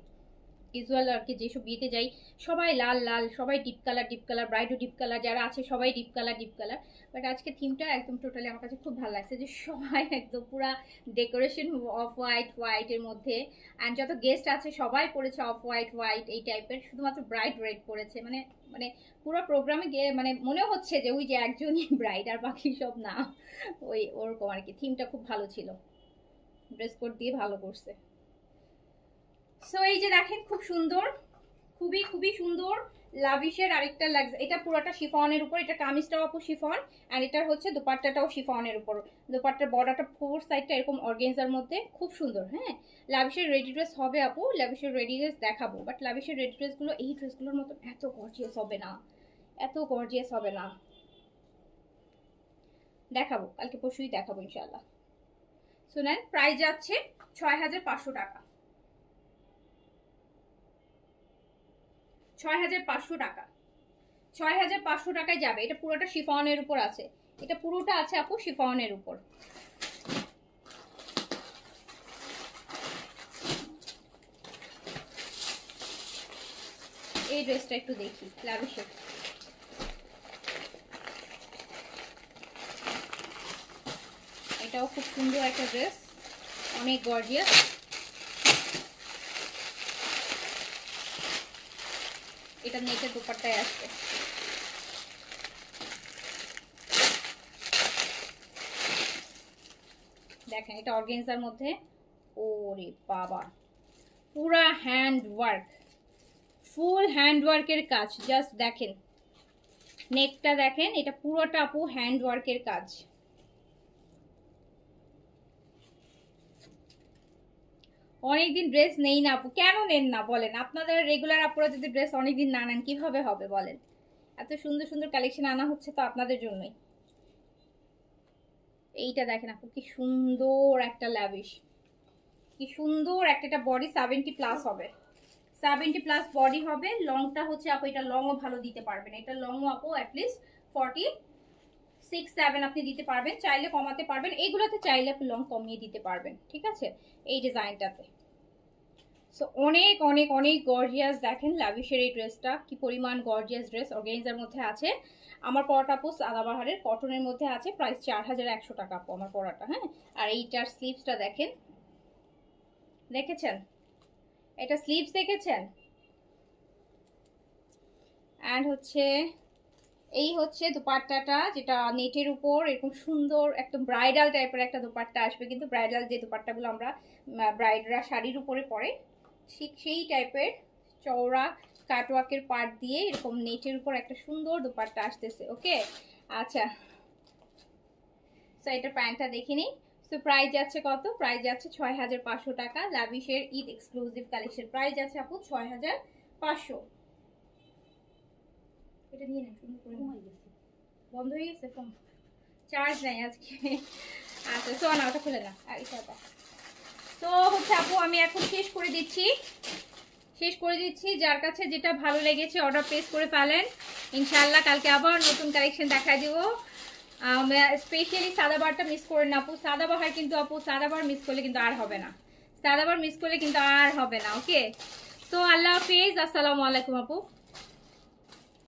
ইউজুয়াল আর কি যেসব বিয়েতে যাই সবাই লাল লাল, সবাই ডিপ কালার, ব্রাইডও ডিপ কালার, যারা আছে সবাই ডিপ কালার। বাট আজকে থিমটা একদম টোটালি আমার কাছে খুব ভালো লাগছে, যে সবাই একদম পুরা ডেকোরেশন অফ হোয়াইটের মধ্যে। অ্যান্ড যত গেস্ট আছে সবাই পরেছে অফ হোয়াইট এই টাইপের, শুধুমাত্র ব্রাইড রেড পরেছে। মানে মানে পুরো প্রোগ্রামে গিয়ে মানে মনে হচ্ছে যে ওই যে একজনই ব্রাইড আর বাকি সব না, ওই ওরকম আর কি। থিমটা খুব ভালো ছিল, ড্রেস কোড দিয়ে ভালো করছে। সো এই যে দেখেন খুব সুন্দর, খুবই সুন্দর লাভিশের আরেকটা লাগছে। এটা পুরোটা শিফনের উপর, এটা কামিজটাও আপু শিফন, আর এটার হচ্ছে দোপাট্টাটাও শিফনের উপর। দোপাট্টার বর্ডারটা ফোর সাইডটা এরকম অর্গেনজার মধ্যে, খুব সুন্দর। হ্যাঁ, লাভিশের রেডি ড্রেস হবে আপু, লাভিশের রেডি ড্রেস দেখাবো। বাট লাভিশের রেডি ড্রেসগুলো এই ড্রেসগুলোর মতো এত গর্জিয়াস হবে না, দেখাবো কালকে পরশুই দেখাবো ইনশাল্লাহ। শুনেন, প্রাইস যাচ্ছে 6500 টাকা, 6500 টাকা, 6500 টাকায় যাবে। এটা পুরোটা শিফনের উপর আছে, এটা পুরোটা আছে আপু শিফনের উপর। এই ড্রেসটা একটু দেখি, লাভিশের। এটাও খুব সুন্দর একটা ড্রেস, অনেক গর্জিয়াস। এটা নেটের দোপাট্টায় আসবে। দেখেন এটা অর্গেনজার মধ্যে, ওরে বাবা পুরা হ্যান্ড ওয়ার্ক, ফুল হ্যান্ড ওয়ার্কের কাজ। জাস্ট দেখেন নেকটা দেখেন, এটা পুরোটা আপু হ্যান্ড ওয়ার্কের কাজ। অনেকদিন ড্রেস নেই না আপু, কেন নেন না বলেন? আপনাদের রেগুলার আপুরা যদি ড্রেস অনেকদিন না নেন কিভাবে হবে বলেন? এত সুন্দর সুন্দর কালেকশন আনা হচ্ছে তো আপনাদের জন্যই। এইটা দেখেন আপু কি সুন্দর একটা ল্যাভিশ, কি সুন্দর একটা। এটা বডি 70+ হবে, 70+ বডি হবে। লংটা হচ্ছে আপু, এটা লংও ভালো দিতে পারবেন, এটা লংও আপু অ্যাটলিস্ট 46-7 আপনি দিতে পারবেন, চাইলে কমাতে পারবেন। এইগুলোতে চাইলে আপনি লং কমিয়ে দিতে পারবেন, ঠিক আছে, এই ডিজাইনটাতে। সো অনেক অনেক অনেক গর্জিয়াস। দেখেন লাভিশের এই ড্রেসটা কি পরিমাণ গর্জিয়াস ড্রেস, অর্গানজার মধ্যে আছে। আমার পরাটা আপু সাদাবাহারের কটনের মধ্যে আছে, প্রাইস 4100 টাকা আপু আমার পরাটা। হ্যাঁ, আর এইটার স্লিভসটা দেখেন, দেখেছেন এটা স্লিভস দেখেছেন? অ্যান্ড হচ্ছে এই হচ্ছে দোপাট্টাটা, যেটা নেটের উপর এরকম সুন্দর একদম ব্রাইডাল টাইপের একটা দোপাট্টা আসবে। কিন্তু ব্রাইডাল যে দোপাট্টাগুলো আমরা ব্রাইডরা শাড়ির উপরে পরে, ঠিক সেই টাইপের চওড়া কাটওয়ার্কের পার্ট দিয়ে এরকম নেটের উপর একটা সুন্দর দোপাট্টা আসতেছে। ওকে, আচ্ছা, সো এটা প্যান্টটা দেখে নিই। সো প্রাইস যাচ্ছে কত? প্রাইস যাচ্ছে 6500 টাকা। লাভিশের ঈদ এক্সক্লুসিভ কালেকশন, প্রাইস যাচ্ছে আপু 6500। এটা নিয়ে নেন, সুন্দর করে বন্ধ হয়ে গেছে ফোন, চার্জ নাই আজকে। আচ্ছা তো না, ওটা খুলে না, আর এটা তো হচ্ছে আপু আমি এখন শেষ করে দিচ্ছি। যার কাছে যেটা ভালো লেগেছে অর্ডার প্লেস করে ফেলেন, ইনশাআল্লাহ কালকে আবার নতুন কালেকশন দেখা দিব। স্পেশালি সাদাবারটা মিস করেন না আপু, সাদাবাহার কিন্তু আপু সাদাবার মিস করলে কিন্তু আর হবে না, ওকে। তো আল্লাহ হাফেজ, আসসালামু আলাইকুম আপু।